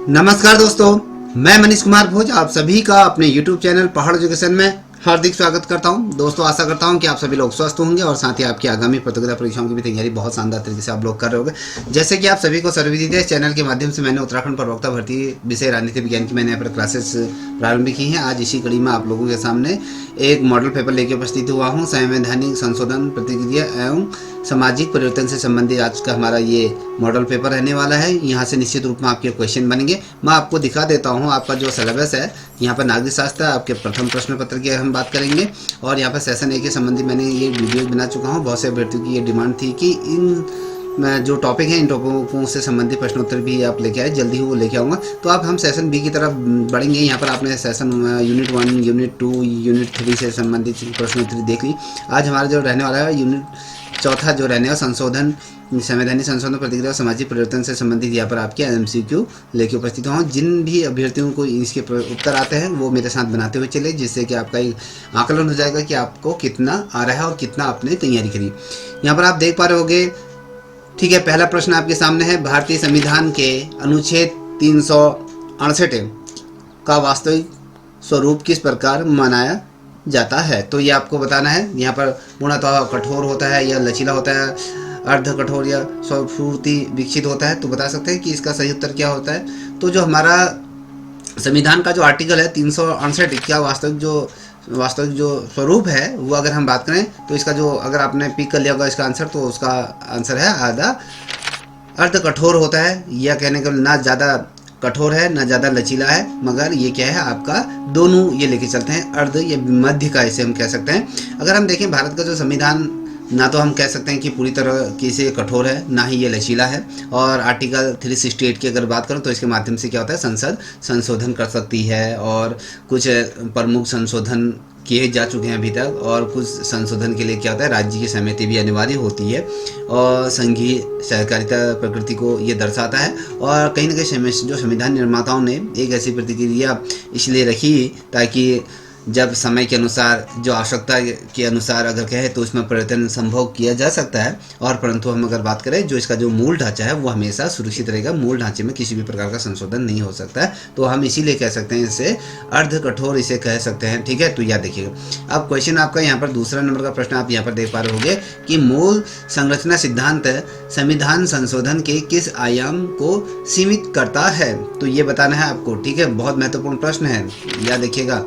नमस्कार दोस्तों, मैं मनीष कुमार भोज आप सभी का अपने YouTube चैनल पहाड़ एजुकेशन में हार्दिक स्वागत करता हूं। दोस्तों, आशा करता हूं कि आप सभी लोग स्वस्थ होंगे और साथ ही आपकी आगामी प्रतियोगिता परीक्षाओं की भी तैयारी बहुत शानदार तरीके से आप लोग कर रहे होंगे। जैसे कि आप सभी को सर्वविदित है, इस चैनल के माध्यम से मैंने उत्तराखंड प्रवक्ता भर्ती विषय राजनीति विज्ञान की मैंने यहाँ पर क्लासेस प्रारंभ की हैं। आज इसी कड़ी में आप लोगों के सामने एक मॉडल पेपर लेकर उपस्थित हुआ हूँ। संवैधानिक संशोधन, प्रतिक्रिया एवं सामाजिक परिवर्तन से संबंधित आज का हमारा ये मॉडल पेपर रहने वाला है। यहाँ से निश्चित रूप में आपके क्वेश्चन बनेंगे। मैं आपको दिखा देता हूँ आपका जो सिलेबस है। यहाँ पर नागरिक शास्त्र आपके प्रथम प्रश्न पत्र की हम बात करेंगे और यहाँ पर सेशन 1 के संबंधी मैंने ये वीडियो बना चुका हूँ। बहुत से अभ्यर्थियों की ये डिमांड थी कि इन जो टॉपिक है इन टॉपिकों से संबंधित प्रश्नोत्तर भी आप लेके आए, जल्दी ही वो लेके आऊँगा। तो अब हम सेशन बी की तरफ बढ़ेंगे। यहाँ पर आपने सेशन यूनिट 1, यूनिट 2, यूनिट 3 से संबंधित प्रश्नोत्तरी देख ली। आज हमारा जो रहने वाला है यूनिट चौथा जो रहने वाला संशोधन, संवैधानिक संशोधन, प्रतिक्रिया और सामाजिक परिवर्तन से संबंधित यहाँ पर आपके MCQ लेके उपस्थित हूँ। जिन भी अभ्यर्थियों को इसके उत्तर आते हैं वो मेरे साथ बनाते हुए चले, जिससे कि आपका एक आकलन हो जाएगा कि आपको कितना आ रहा है और कितना आपने तैयारी करी। यहाँ पर आप देख पा रहे होगे, ठीक है। पहला प्रश्न आपके सामने है, भारतीय संविधान के अनुच्छेद 368 का वास्तविक स्वरूप किस प्रकार मनाया जाता है? तो ये आपको बताना है। यहाँ पर पूर्णतः कठोर होता है या लचीला होता है, अर्ध कठोर या स्वपूर्ति विकसित होता है। तो बता सकते हैं कि इसका सही उत्तर क्या होता है। तो जो हमारा संविधान का जो आर्टिकल है 368 क्या वास्तविक जो स्वरूप है वो अगर हम बात करें तो इसका जो, अगर आपने पिक कर लिया होगा इसका आंसर, तो उसका आंसर है आधा अर्ध कठोर होता है। यह कहने का ना ज़्यादा कठोर है ना ज़्यादा लचीला है, मगर ये क्या है आपका दोनों ये लेके चलते हैं, अर्ध या मध्य का इसे हम कह सकते हैं। अगर हम देखें भारत का जो संविधान, ना तो हम कह सकते हैं कि पूरी तरह की से कठोर है, ना ही ये लचीला है। और आर्टिकल 368 की अगर बात करूं तो इसके माध्यम से क्या होता है, संसद संशोधन कर सकती है और कुछ प्रमुख संशोधन किए जा चुके हैं अभी तक, और कुछ संशोधन के लिए क्या होता है, राज्य की सहमति भी अनिवार्य होती है और संघीय सहकारिता प्रकृति को ये दर्शाता है। और कहीं ना कहीं जो संविधान निर्माताओं ने एक ऐसी प्रतिक्रिया इसलिए रखी ताकि जब समय के अनुसार, जो आवश्यकता के अनुसार अगर कहे तो उसमें परिवर्तन संभव किया जा सकता है। और परंतु हम अगर बात करें जो इसका जो मूल ढांचा है वो हमेशा सुरक्षित रहेगा, मूल ढांचे में किसी भी प्रकार का संशोधन नहीं हो सकता है। तो हम इसीलिए कह सकते हैं इसे अर्ध कठोर इसे कह सकते हैं, ठीक है। तो याद देखिएगा। अब क्वेश्चन आपका यहाँ पर दूसरा नंबर का प्रश्न आप यहाँ पर देख पा रहे होंगे कि मूल संरचना सिद्धांत संविधान संशोधन के किस आयाम को सीमित करता है? तो ये बताना है आपको, ठीक है। बहुत महत्वपूर्ण प्रश्न है, याद देखिएगा।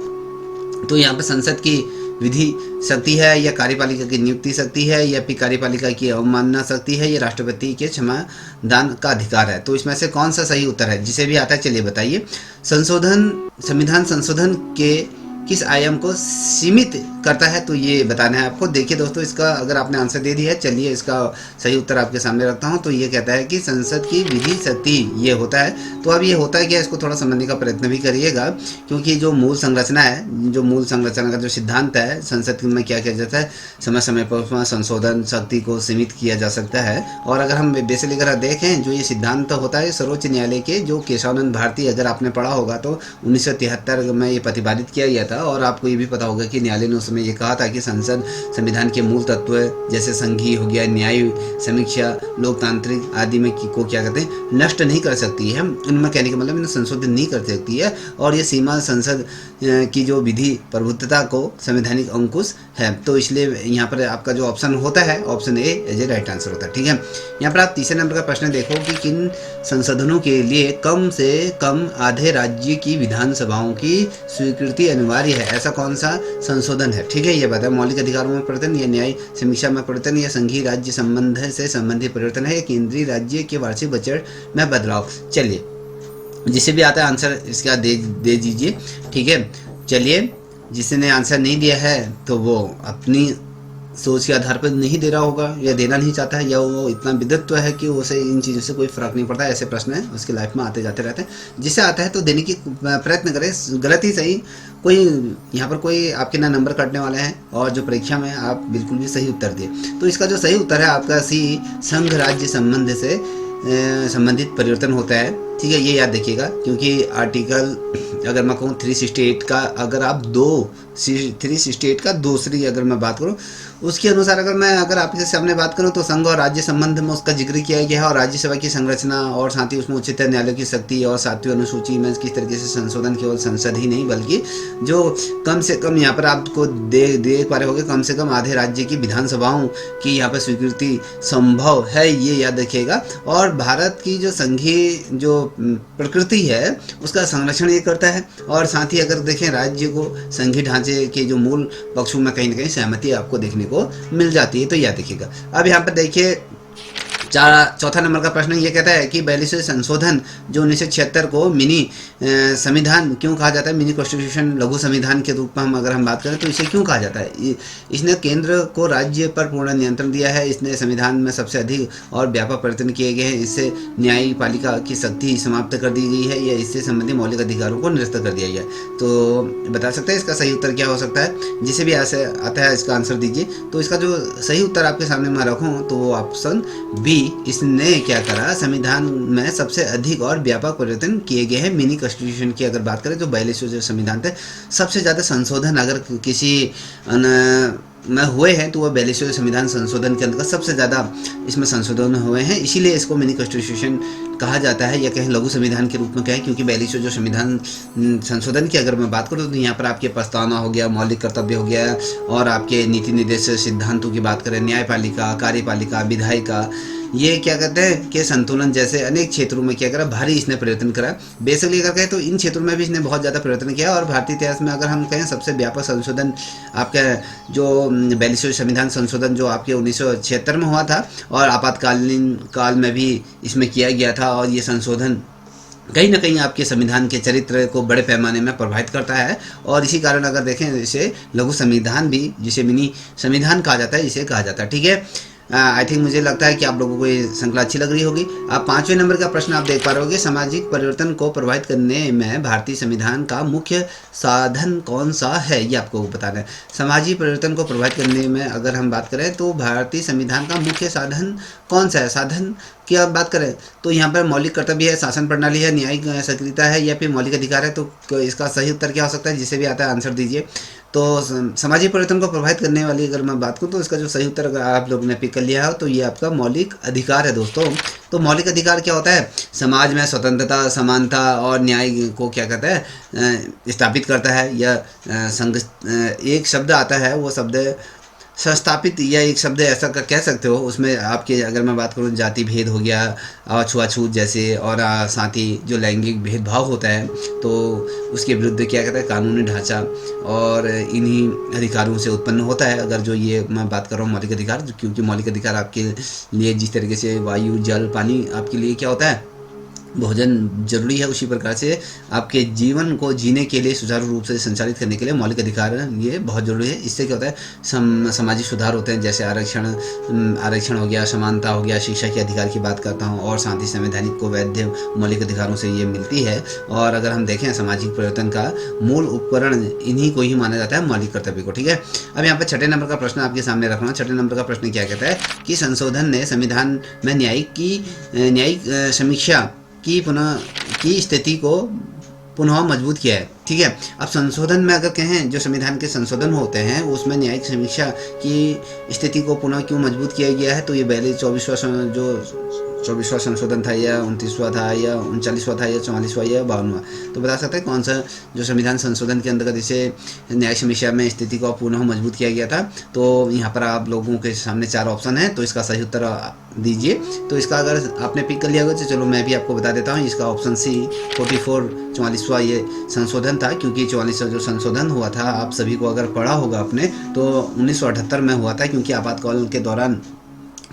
तो यहाँ पर संसद की विधि शक्ति है या कार्यपालिका की नियुक्ति शक्ति है या फिर कार्यपालिका की अवमानना शक्ति है या राष्ट्रपति के क्षमादान का अधिकार है? तो इसमें से कौन सा सही उत्तर है? जिसे भी आता है चलिए बताइए। संविधान संशोधन के किस आयाम को सीमित करता है? तो ये बताना है आपको। देखिए दोस्तों, इसका अगर आपने आंसर दे दिया है, चलिए इसका सही उत्तर आपके सामने रखता हूँ। तो ये कहता है कि संसद की विधि शक्ति ये होता है। तो अब ये होता है क्या, इसको थोड़ा समझने का प्रयत्न भी करिएगा, क्योंकि जो मूल संरचना है, जो मूल संरचना का जो सिद्धांत है, संसद में क्या किया जाता है, समय समय पर उसमें संशोधन शक्ति को सीमित किया जा सकता है। और अगर हम बेसिकली अगर देखें जो ये सिद्धांत होता है सर्वोच्च न्यायालय के जो केशवानंद भारती, अगर आपने पढ़ा होगा तो 1973 में ये प्रतिपादित किया गया था। और आपको ये भी पता होगा कि न्यायालय ने उसमें ये कहा था कि संसद संविधान के मूल तत्व जैसे संघीय हो गया, न्याय, समीक्षा, लोकतांत्रिक आदि में को क्या कहते हैं, नष्ट नहीं कर सकती है। उनमें कहने का मतलब इन्हें संशोधित नहीं कर सकती है। और ये सीमा संसद की जो विधि प्रभुत्वता को संवैधानिक अंकुश है। तो इसलिए यहाँ पर आपका जो ऑप्शन होता है, option A as a right answer होता है, ठीक है। यहाँ पर आप तीसरे नंबर का प्रश्न देखो कि किन संशोधनों के लिए कम से कम आधे राज्य की विधानसभाओं की स्वीकृति अनिवार्य है? ऐसा कौन सा संशोधन है, ठीक है। ये बताए मौलिक अधिकारों में परिवर्तन या न्याय समीक्षा में परिवर्तन या संघीय राज्य संबंध से संबंधित परिवर्तन है या केंद्रीय राज्य के वार्षिक बजट में बदलाव? चलिए जिसे भी आता है आंसर इसका दे दीजिए, ठीक है। चलिए जिसने आंसर नहीं दिया है तो वो अपनी सोच के आधार पर नहीं दे रहा होगा या देना नहीं चाहता है, या वो इतना विद्वत्व है कि उसे इन चीज़ों से कोई फर्क नहीं पड़ता। ऐसे प्रश्न है उसकी लाइफ में आते जाते रहते हैं। जिसे आता है तो देने की प्रयत्न करें, गलत ही सही। कोई यहाँ पर कोई आपके ना नंबर काटने वाले हैं और जो परीक्षा में आप बिल्कुल भी सही उत्तर दिए। तो इसका जो सही उत्तर है आपका सी, संघ राज्य संबंध से संबंधित परिवर्तन होता है। ठीक है, ये याद रखिएगा, क्योंकि आर्टिकल अगर मैं कहूँ 368 का, अगर आप 368 का दूसरी अगर मैं बात करूँ उसके अनुसार अगर आपके सामने बात करूँ तो संघ और राज्य संबंध में उसका जिक्र किया गया है, और राज्यसभा की संरचना और साथ ही उसमें उच्चतम न्यायालय की शक्ति और 7वीं अनुसूची में किस तरीके से संशोधन केवल संसद ही नहीं बल्कि जो कम से कम यहाँ पर आपको देख पा रहे होंगे, कम से कम आधे राज्य की विधानसभाओं की यहाँ पर स्वीकृति संभव है, ये याद रखिएगा। और भारत की जो संघीय जो प्रकृति है उसका संरक्षण ये करता है, और साथ ही अगर देखें राज्य को संघीय ढांचे के जो मूल पक्षों में कहीं ना कहीं सहमति आपको देखने को मिल जाती है, तो याद रखिएगा। अब यहाँ पर देखिए चौथा नंबर का प्रश्न ये कहता है कि 42वें संशोधन जो 1976 को मिनी संविधान क्यों कहा जाता है, मिनी कॉन्स्टिट्यूशन, लघु संविधान के रूप में अगर हम बात करें तो इसे क्यों कहा जाता है। इसने केंद्र को राज्य पर पूर्ण नियंत्रण दिया है, इसने संविधान में सबसे अधिक और व्यापक परिवर्तन किए गए हैं, इससे न्यायपालिका की शक्ति समाप्त कर दी गई है या इससे संबंधित मौलिक अधिकारों को निरस्त कर दिया गया। तो बता सकते हैं इसका सही उत्तर क्या हो सकता है, जिसे भी ऐसे आता है इसका आंसर दीजिए। तो इसका जो सही उत्तर आपके सामने मैं रखूँ तो वो ऑप्शन बी, इसने क्या करा, संविधान में सबसे अधिक और व्यापक परिवर्तन किए गए हैं। मिनी कॉन्स्टिट्यूशन की अगर बात करें तो 42वें जो संविधान थे सबसे ज़्यादा संशोधन अगर किसी में हुए हैं तो वह 42वें संविधान संशोधन के अंतर्गत सबसे ज़्यादा इसमें संशोधन हुए हैं, इसीलिए इसको मिनी कॉन्स्टिट्यूशन कहा जाता है या कहीं लघु संविधान के रूप में कहें, क्योंकि 42वें जो संविधान संशोधन की अगर मैं बात करूँ तो यहाँ पर आपके प्रस्तावना हो गया, मौलिक कर्तव्य हो गया, और आपके नीति निर्देश सिद्धांतों की बात करें, न्यायपालिका, कार्यपालिका, विधायिका, ये क्या कहते हैं कि संतुलन जैसे अनेक क्षेत्रों में क्या करा, भारी इसने परिवर्तन करा। बेसिकली अगर कहें तो इन क्षेत्रों में भी इसने बहुत ज़्यादा परिवर्तन किया, और भारतीय इतिहास में अगर हम कहें सबसे व्यापक संशोधन आपका जो 42वें संविधान संशोधन जो आपके 1976 में हुआ था, और आपातकालीन काल में भी इसमें किया गया था, और ये संशोधन कहीं ना कहीं आपके संविधान के चरित्र को बड़े पैमाने में प्रभावित करता है, और इसी कारण अगर देखें इसे लघु संविधान भी, जिसे मिनी संविधान कहा जाता है, इसे कहा जाता है। ठीक है, आई थिंक मुझे लगता है कि आप लोगों को ये श्रृंखला अच्छी लग रही होगी। अब 5वें नंबर का प्रश्न आप देख पा रहे होंगे, सामाजिक परिवर्तन को प्रभावित करने में भारतीय संविधान का मुख्य साधन कौन सा है, ये आपको बताना है। सामाजिक परिवर्तन को प्रभावित करने में अगर हम बात करें तो भारतीय संविधान का मुख्य साधन कौन सा है। साधन की आप बात करें तो यहाँ पर मौलिक कर्तव्य है, शासन प्रणाली है, न्यायिक सक्रियता है, या फिर मौलिक अधिकार है। तो इसका सही उत्तर क्या हो सकता है, जिसे भी आता है आंसर दीजिए। तो सामाजिक परिवर्तन को प्रभावित करने वाली अगर मैं बात करूँ तो इसका जो सही उत्तर अगर आप लोगों ने पिक कर लिया हो तो ये आपका मौलिक अधिकार है दोस्तों। तो मौलिक अधिकार क्या होता है, समाज में स्वतंत्रता, समानता और न्याय को क्या कहता है, स्थापित करता है। या संघ एक शब्द आता है, वो शब्द संस्थापित, या एक शब्द ऐसा कह सकते हो, उसमें आपके अगर मैं बात करूँ जाति भेद हो गया, छुआछूत जैसे, और साथ ही जो लैंगिक भेदभाव होता है तो उसके विरुद्ध क्या कहता है कानूनी ढांचा, और इन्हीं अधिकारों से उत्पन्न होता है। अगर जो ये मैं बात कर रहा हूँ मौलिक अधिकार, क्योंकि मौलिक अधिकार आपके लिए जिस तरीके से वायु, जल, पानी आपके लिए क्या होता है, भोजन जरूरी है, उसी प्रकार से आपके जीवन को जीने के लिए, सुचारू रूप से संचालित करने के लिए मौलिक अधिकार ये बहुत जरूरी है। इससे क्या होता है, सामाजिक सुधार होते हैं, जैसे आरक्षण हो गया, समानता हो गया, शिक्षा के अधिकार की बात करता हूँ, और साथ ही संवैधानिक को वैध मौलिक अधिकारों से ये मिलती है। और अगर हम देखें सामाजिक परिवर्तन का मूल उपकरण इन्हीं को ही माना जाता है, मौलिक कर्तव्य को। ठीक है, अब यहाँ पर 6ठे नंबर का प्रश्न आपके सामने रखना। 6ठे नंबर का प्रश्न क्या कहता है कि संशोधन ने संविधान में न्यायिक समीक्षा की स्थिति को पुनः मजबूत किया है। ठीक है, अब संशोधन में अगर कहें जो संविधान के संशोधन होते हैं उसमें न्यायिक समीक्षा की स्थिति को पुनः क्यों मजबूत किया गया है, तो ये पहले 24वां संशोधन था, या 29वां था, या 39वां था, या 44वां, या 52वां। तो बता सकते हैं कौन सा जो संविधान संशोधन के अंतर्गत इसे न्यायिक समीक्षा में स्थिति को पुनः मजबूत किया गया था। तो यहाँ पर आप लोगों के सामने 4 ऑप्शन है, तो इसका सही उत्तर दीजिए। तो इसका अगर आपने पिक कर लिया होगा तो चलो मैं भी आपको बता देता हूँ। इसका ऑप्शन सी 44वां ये संशोधन था, क्योंकि 44वां जो संशोधन हुआ था आप सभी को अगर पढ़ा होगा आपने तो 1978 में हुआ था, क्योंकि आपातकाल के दौरान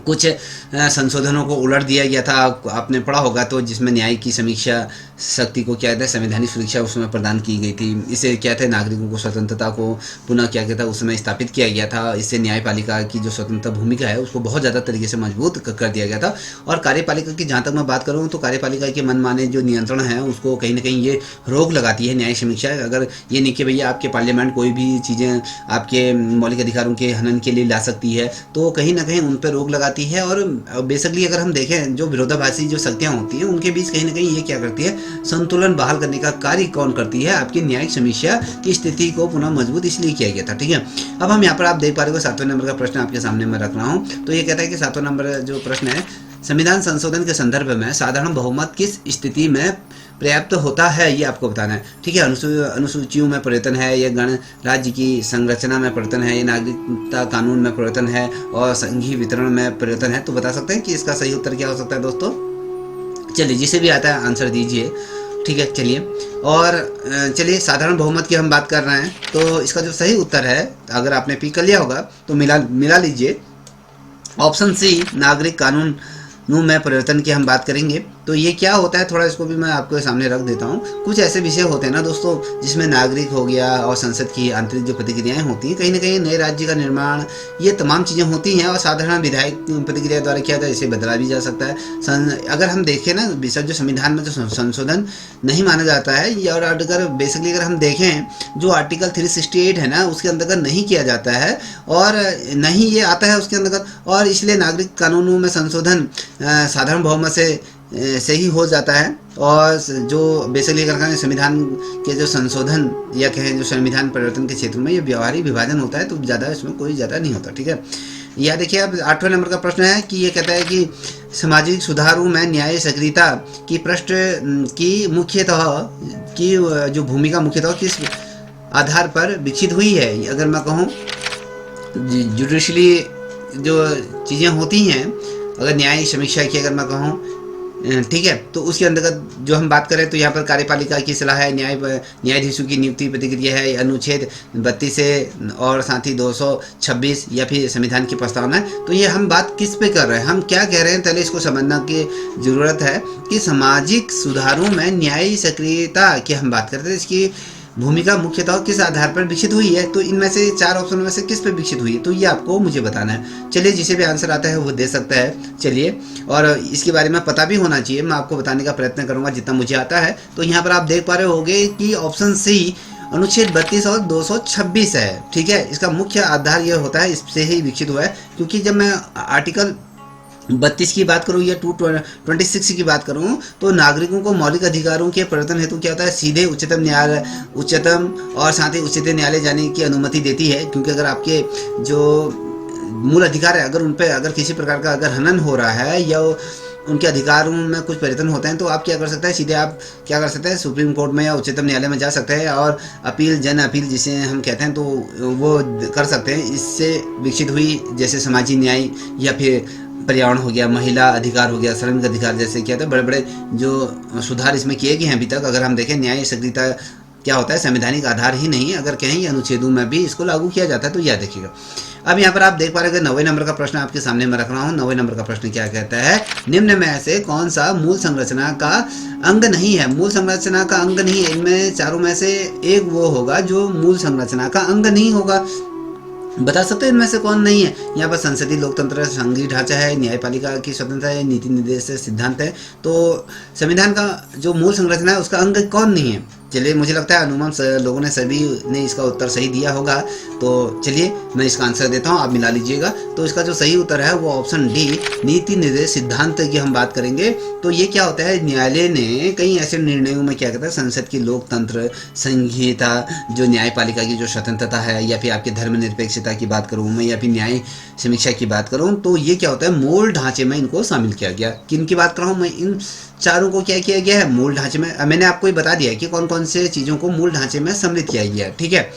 कुछ संशोधनों को उलट दिया गया था, आपने पढ़ा होगा, तो जिसमें न्याय की समीक्षा शक्ति को क्या कहते हैं संवैधानिक सुरक्षा उसमें प्रदान की गई थी। इससे क्या थे नागरिकों को स्वतंत्रता को पुनः क्या कहता है उसमें स्थापित किया गया था। इससे न्यायपालिका की जो स्वतंत्र भूमिका है उसको बहुत ज़्यादा तरीके से मजबूत कर दिया गया था। और कार्यपालिका की जहाँ तक मैं बात करूँ तो कार्यपालिका के मनमाने जो नियंत्रण है उसको कहीं ना कहीं ये रोक लगाती है न्यायिक समीक्षा। अगर ये नहीं कि भैया आपके पार्लियामेंट कोई भी चीज़ें आपके मौलिक अधिकारों के हनन के लिए ला सकती है, तो कहीं ना कहीं उन पर रोक लगाती है और बेसिकली अगर हम देखें जो विरोधाभासी जो शक्तियाँ होती हैं उनके बीच कहीं ना कहीं ये क्या करती है, संतुलन बहाल करने का कार्य कौन करती है, आपकी न्यायिक समीक्षा की स्थिति को पुनः मजबूत इसलिए किया गया था। ठीक है, अब हम यहाँ पर आप देख पा रहे हो 7वें नंबर का प्रश्न आपके सामने मैं रख रहा हूँ। तो ये कहता है कि 7वां नंबर जो प्रश्न है, संविधान संशोधन के संदर्भ में साधारण बहुमत किस स्थिति में पर्याप्त होता है, ये आपको बताना है। ठीक है, अनुसूचियों में परिवर्तन है, या गणराज्य की संरचना में परिवर्तन है, या नागरिकता कानून में परिवर्तन है, और संघीय वितरण में परिवर्तन है। तो बता सकते हैं कि इसका सही उत्तर क्या हो सकता है दोस्तों। चलिए, जिसे भी आता है आंसर दीजिए। ठीक है, चलिए, और चलिए साधारण बहुमत की हम बात कर रहे हैं, तो इसका जो सही उत्तर है, अगर आपने पिक कर लिया होगा तो मिला लीजिए, ऑप्शन सी नागरिक कानून में परिवर्तन की हम बात करेंगे। तो ये क्या होता है, थोड़ा इसको भी मैं आपके सामने रख देता हूँ। कुछ ऐसे विषय होते हैं ना दोस्तों, जिसमें नागरिक हो गया और संसद की आंतरिक जो प्रतिक्रियाएं होती हैं, कहीं ना कहीं नए राज्य का निर्माण, ये तमाम चीज़ें होती हैं और साधारण विधायक प्रतिक्रिया द्वारा किया जाए, इसे बदला भी जा सकता है। अगर हम देखें ना, जो संविधान में जो संशोधन नहीं माना जाता है, और अगर बेसिकली अगर हम देखें जो आर्टिकल 368 है ना, उसके अंतर्गत नहीं किया जाता है और नहीं ये आता है उसके अंतर्गत, और इसलिए नागरिक कानूनों में संशोधन साधारण बहुमत से ही हो जाता है। और जो बेसिकली अगर कहें संविधान के जो संशोधन या कहें जो संविधान परिवर्तन के क्षेत्र में ये व्यवहारिक विभाजन होता है, तो ज़्यादा इसमें कोई ज़्यादा नहीं होता। ठीक है, यह देखिए, अब 8वें नंबर का प्रश्न है कि ये कहता है कि सामाजिक सुधारों में न्याय सक्रियता की पृष्ठ की मुख्यतः की जो भूमिका मुख्यतः किस आधार पर विकसित हुई है। अगर मैं कहूँ जुडिशली जो चीज़ें होती हैं, अगर न्यायिक समीक्षा की अगर मैं कहूँ, ठीक है, तो उसके अंतर्गत जो हम बात करें तो यहाँ पर कार्यपालिका की सलाह है, न्यायाधीशों की नियुक्ति प्रतिक्रिया है, अनुच्छेद 32 से और साथ ही 226 या फिर संविधान की प्रस्तावना है। तो ये हम बात किस पे कर रहे हैं, हम क्या कह रहे हैं, पहले इसको समझना की ज़रूरत है कि सामाजिक सुधारों में न्यायिक सक्रियता की हम बात करते हैं, इसकी भूमिका मुख्यतः किस आधार पर विकसित हुई है। तो इनमें से 4 ऑप्शन में से किस पे विकसित हुई है, तो ये आपको मुझे बताना है। चलिए, जिसे भी आंसर आता है वो दे सकता है। चलिए, और इसके बारे में पता भी होना चाहिए, मैं आपको बताने का प्रयत्न करूंगा जितना मुझे आता है। तो यहाँ पर आप देख पा रहे होंगे कि ऑप्शन सी अनुच्छेद 32 और 226 है। ठीक है, इसका मुख्य आधार यह होता है, इससे ही विकसित हुआ है। क्योंकि जब मैं आर्टिकल 32 की बात करूँ या 226 की बात करूँ, तो नागरिकों को मौलिक अधिकारों के परिवर्तन हेतु क्या होता है, सीधे उच्चतम और साथ ही उच्चतम न्यायालय जाने की अनुमति देती है। क्योंकि अगर आपके जो मूल अधिकार है, अगर उन पर अगर किसी प्रकार का अगर हनन हो रहा है या उनके अधिकारों में कुछ परिवर्तन होते हैं, तो आप क्या कर सकते हैं, सीधे आप क्या कर सकते हैं, सुप्रीम कोर्ट में या उच्चतम न्यायालय में जा सकते हैं और जन अपील जिसे हम कहते हैं, तो वो कर सकते हैं। इससे विकसित हुई जैसे सामाजिक न्याय या फिर पर्यावरण हो गया, महिला अधिकार हो गया, श्रमिक अधिकार, जैसे क्या था, बड़े बड़े जो सुधार इसमें किए गए हैं अभी तक। अगर हम देखें, न्याय सक्रियता क्या होता है, संवैधानिक आधार ही नहीं, अगर कहीं अनुच्छेदों में भी इसको लागू किया जाता है। तो यह देखिएगा। अब यहाँ पर आप देख पा रहे हैं 9वें नंबर का प्रश्न आपके सामने मैं रख रहा हूँ। 9वें नंबर का प्रश्न क्या कहता है, निम्न में से कौन सा मूल संरचना का अंग नहीं है। मूल संरचना का अंग नहीं है, इनमें चारों में से एक वो होगा जो मूल संरचना का अंग नहीं होगा। बता सकते हैं इनमें से कौन नहीं है। यहाँ पर संसदीय लोकतंत्र, संघीय ढांचा है, न्यायपालिका की स्वतंत्रता है, नीति निर्देश सिद्धांत है। तो संविधान का जो मूल संरचना है उसका अंग कौन नहीं है। चलिए, मुझे लगता है अनुमान लोगों ने सभी ने इसका उत्तर सही दिया होगा। तो चलिए मैं इसका आंसर देता हूँ, आप मिला लीजिएगा। तो इसका जो सही उत्तर है वो ऑप्शन डी, नीति निर्देश सिद्धांत की हम बात करेंगे। तो ये क्या होता है, न्यायालय ने कई ऐसे निर्णयों में क्या कहता है, संसद की लोकतंत्र, संघीयता, जो न्यायपालिका की जो स्वतंत्रता है, या फिर आपकी धर्मनिरपेक्षता की बात करूँ मैं, या फिर न्याय समीक्षा की बात करूँ, तो ये क्या होता है, मूल ढांचे में इनको शामिल किया गया। किन की बात कर रहा हूँ मैं, इन चारों को क्या किया गया है, मूल ढांचे में। मैंने आपको ही बता दिया कि कौन कौन से चीज़ों को मूल ढांचे में सम्मिलित किया गया है। ठीक है,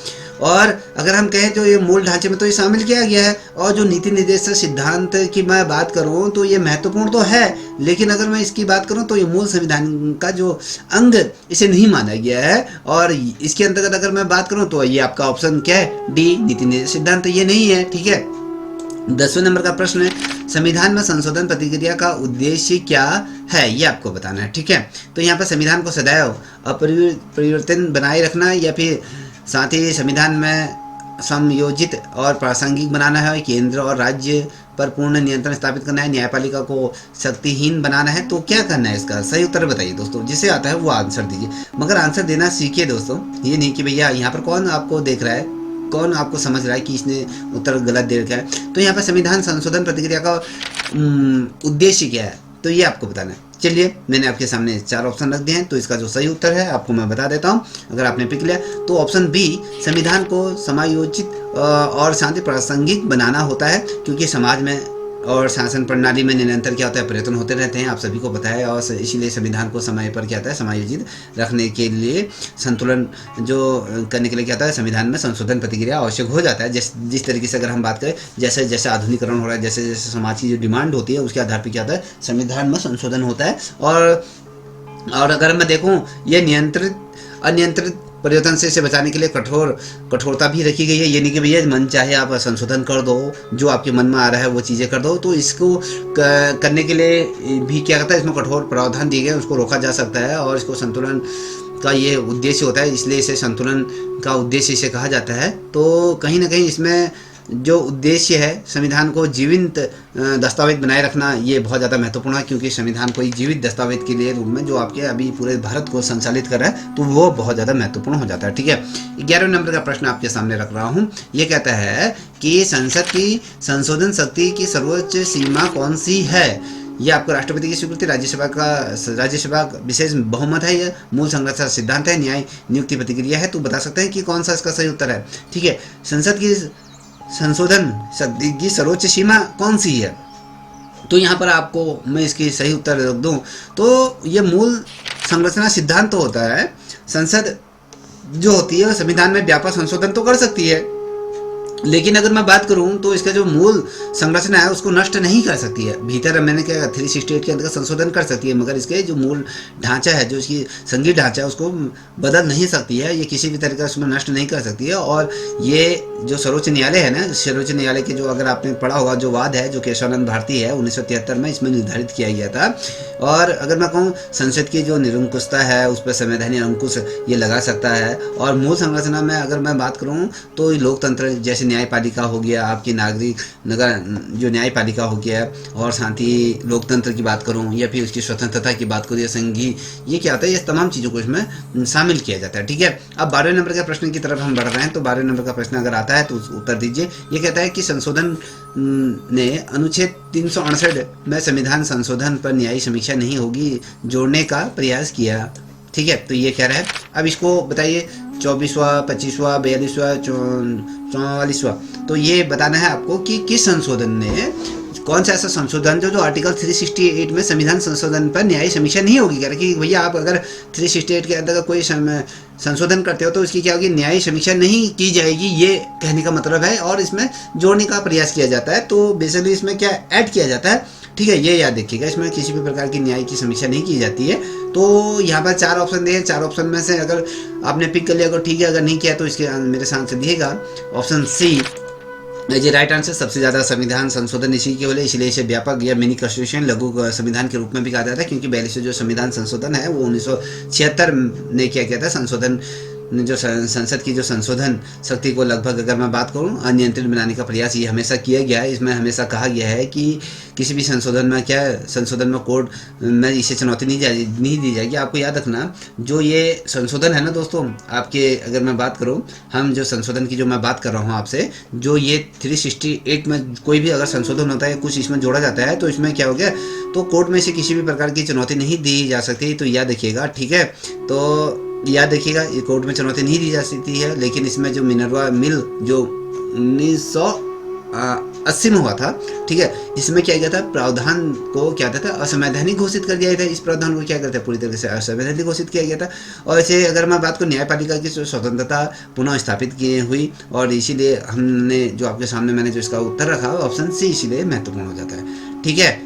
और अगर हम कहें तो ये मूल ढांचे में तो ये शामिल किया गया है। और जो नीति निर्देश सिद्धांत की मैं बात करूं तो ये महत्वपूर्ण तो है, लेकिन अगर मैं इसकी बात करूं तो ये मूल संविधान का जो अंग इसे नहीं माना गया है। और इसके अंतर्गत अगर मैं बात करूं तो ये आपका ऑप्शन क्या है, डी, नीति निर्देश सिद्धांत, ये नहीं है। ठीक है, 10वें नंबर का प्रश्न है, संविधान में संशोधन प्रक्रिया का उद्देश्य क्या है, ये आपको बताना है। ठीक है, तो यहाँ पर संविधान को सदैव अपरिवर्तन बनाए रखना, या फिर साथ ही संविधान में समयोजित और प्रासंगिक बनाना है, केंद्र और राज्य पर पूर्ण नियंत्रण स्थापित करना है, न्यायपालिका को शक्तिहीन बनाना है। तो क्या करना है, इसका सही उत्तर बताइए दोस्तों। जिसे आता है वो आंसर दीजिए, मगर आंसर देना सीखिए दोस्तों। ये नहीं कि भैया यहाँ पर कौन आपको देख रहा है, कौन आपको समझ रहा है कि इसने उत्तर गलत दे रखा है। तो यहाँ पर संविधान संशोधन प्रक्रिया का उद्देश्य क्या है, तो ये आपको बताना है। चलिए, मैंने आपके सामने 4 ऑप्शन रख दिए हैं, तो इसका जो सही उत्तर है आपको मैं बता देता हूँ। अगर आपने पिक लिया तो ऑप्शन बी, संविधान को समायोजित और शांति प्रासंगिक बनाना होता है, क्योंकि समाज में और शासन प्रणाली में निरंतर क्या होता है, परिवर्तन होते रहते हैं, आप सभी को पता है। और इसीलिए संविधान को समय पर क्या होता है, समायोजित रखने के लिए, संतुलन जो करने के लिए क्या होता है, संविधान में संशोधन प्रक्रिया आवश्यक हो जाता है। जिस तरीके से अगर हम बात करें, जैसे जैसे आधुनिकरण हो रहा है, जैसे जैसे समाज की जो डिमांड होती है उसके आधार पर क्या होता है, संविधान में संशोधन होता है। और अगर मैं देखूँ, ये नियंत्रित अनियंत्रित परिवर्तन से इसे बचाने के लिए कठोरता भी रखी गई है। ये नहीं कि भैया मन चाहे आप संशोधन कर दो, जो आपके मन में आ रहा है वो चीज़ें कर दो। तो इसको करने के लिए भी क्या कहता है, इसमें कठोर प्रावधान दिए गए, उसको रोका जा सकता है। और इसको संतुलन का ये उद्देश्य होता है, इसलिए इसे संतुलन का उद्देश्य इसे कहा जाता है। तो कहीं ना कहीं इसमें जो उद्देश्य है, संविधान को जीवित दस्तावेज बनाए रखना, ये बहुत ज़्यादा महत्वपूर्ण है, क्योंकि संविधान को एक जीवित दस्तावेज के लिए रूप में जो आपके अभी पूरे भारत को संचालित कर रहा है, तो वो बहुत ज़्यादा महत्वपूर्ण हो जाता है। ठीक है, 11वें नंबर का प्रश्न आपके सामने रख रहा हूँ। ये कहता है कि संसद की संशोधन शक्ति की सर्वोच्च सीमा कौन सी है। ये आपको राष्ट्रपति की स्वीकृति, राज्यसभा विशेष बहुमत है, या मूल संरचना सिद्धांत है, न्याय नियुक्ति प्रतिक्रिया है। तो बता सकते हैं कि कौन सा इसका सही उत्तर है। ठीक है, संसद की संशोधन शक्ति की सर्वोच्च सीमा कौन सी है, तो यहाँ पर आपको मैं इसकी सही उत्तर रख दूँ तो ये मूल संरचना सिद्धांत तो होता है। संसद जो होती है संविधान में व्यापक संशोधन तो कर सकती है, लेकिन अगर मैं बात करूं तो इसका जो मूल संरचना है उसको नष्ट नहीं कर सकती है। भीतर मैंने क्या 368 के अंदर संशोधन कर सकती है, मगर इसके जो मूल ढांचा है, जो इसकी संघीय ढांचा है, उसको बदल नहीं सकती है। ये किसी भी तरीके से उसमें नष्ट नहीं कर सकती है। और ये जो सर्वोच्च न्यायालय है ना, सर्वोच्च न्यायालय के जो, अगर आपने पढ़ा होगा, जो वाद है, जो केशवानंद भारती है, 1973 में इसमें निर्धारित किया गया था। और अगर मैं कहूँ, संसद की जो निरंकुशता है उस पर संवैधानिक अंकुश ये लगा सकता है। और मूल संरचना में अगर मैं बात करूँ तो लोकतंत्र, जैसे न्यायपालिका हो गया, आपकी नागरिक नगर जो न्यायपालिका हो गया, और शांति लोकतंत्र की बात करूं, या फिर उसकी स्वतंत्रता की बात करूं, या संघीय, ये क्या होता है, ये तमाम चीज़ों को इसमें शामिल किया जाता है। ठीक है, अब 12वें नंबर के प्रश्न की तरफ हम बढ़ रहे हैं। तो 12वें नंबर का प्रश्न अगर आता है तो उत्तर दीजिए। ये कहता है कि संशोधन ने अनुच्छेद 368 में संविधान संशोधन पर न्यायिक समीक्षा नहीं होगी जोड़ने का प्रयास किया। ठीक है, तो ये कह रहा है। अब इसको बताइए, 24वां, 25वां, 42वां, 44वां, तो ये बताना है आपको कि किस संशोधन ने, कौन सा ऐसा संशोधन जो आर्टिकल 368 में संविधान संशोधन पर न्यायिक समीक्षा नहीं होगी। कह रहे कि भैया आप अगर 368 के अंदर कोई संशोधन करते हो तो इसकी क्या होगी, न्यायिक समीक्षा नहीं की जाएगी, ये कहने का मतलब है। और इसमें जोड़ने का प्रयास किया जाता है, तो बेसिकली इसमें क्या ऐड किया जाता है। ठीक है, ये याद रखिएगा, इसमें किसी भी प्रकार की न्याय की समीक्षा नहीं की जाती है। तो यहाँ पर 4 ऑप्शन दिए, 4 ऑप्शन में से अगर आपने पिक कर लिया अगर ठीक है, अगर नहीं किया तो इसके मेरे साथ से दिएगा ऑप्शन सी ये राइट आंसर। सबसे ज़्यादा संविधान संशोधन इसी के बोले, इसलिए इसे व्यापक या मिनी कॉन्स्टिट्यूशन, लघु संविधान के रूप में भी कहा जाता है, क्योंकि 42 जो संविधान संशोधन है वो 1976 ने किया गया था। संशोधन जो संसद की जो संशोधन शक्ति को लगभग अगर मैं बात करूं अनियंत्रित बनाने का प्रयास ये हमेशा किया गया है। इसमें हमेशा कहा गया है कि किसी भी संशोधन में क्या संशोधन में कोर्ट में इसे चुनौती नहीं दी जाएगी। आपको याद रखना, जो ये संशोधन है ना दोस्तों, आपके अगर मैं बात करूं, हम जो संशोधन की जो मैं बात कर रहा हूं आपसे, जो ये 368 में कोई भी अगर संशोधन होता है, कुछ इसमें जोड़ा जाता है, तो इसमें क्या हो गया, तो कोर्ट में से किसी भी प्रकार की चुनौती नहीं दी जा सकती। तो याद रखिएगा, ठीक है, तो याद रखिएगा, ये कोर्ट में चुनौती नहीं दी जा सकती है। लेकिन इसमें जो मिनर्वा मिल जो 1980 में हुआ था, ठीक है, इसमें क्या गया था, प्रावधान को क्या था असंवैधानिक घोषित कर दिया गया था। इस प्रावधान को क्या करते हैं, पूरी तरह से असंवैधानिक घोषित किया गया था। और ऐसे अगर मैं बात करूँ, न्यायपालिका की स्वतंत्रता पुनः स्थापित की हुई, और इसीलिए हमने जो आपके सामने मैंने जो इसका उत्तर रखा ऑप्शन सी इसीलिए महत्वपूर्ण हो जाता है। ठीक है,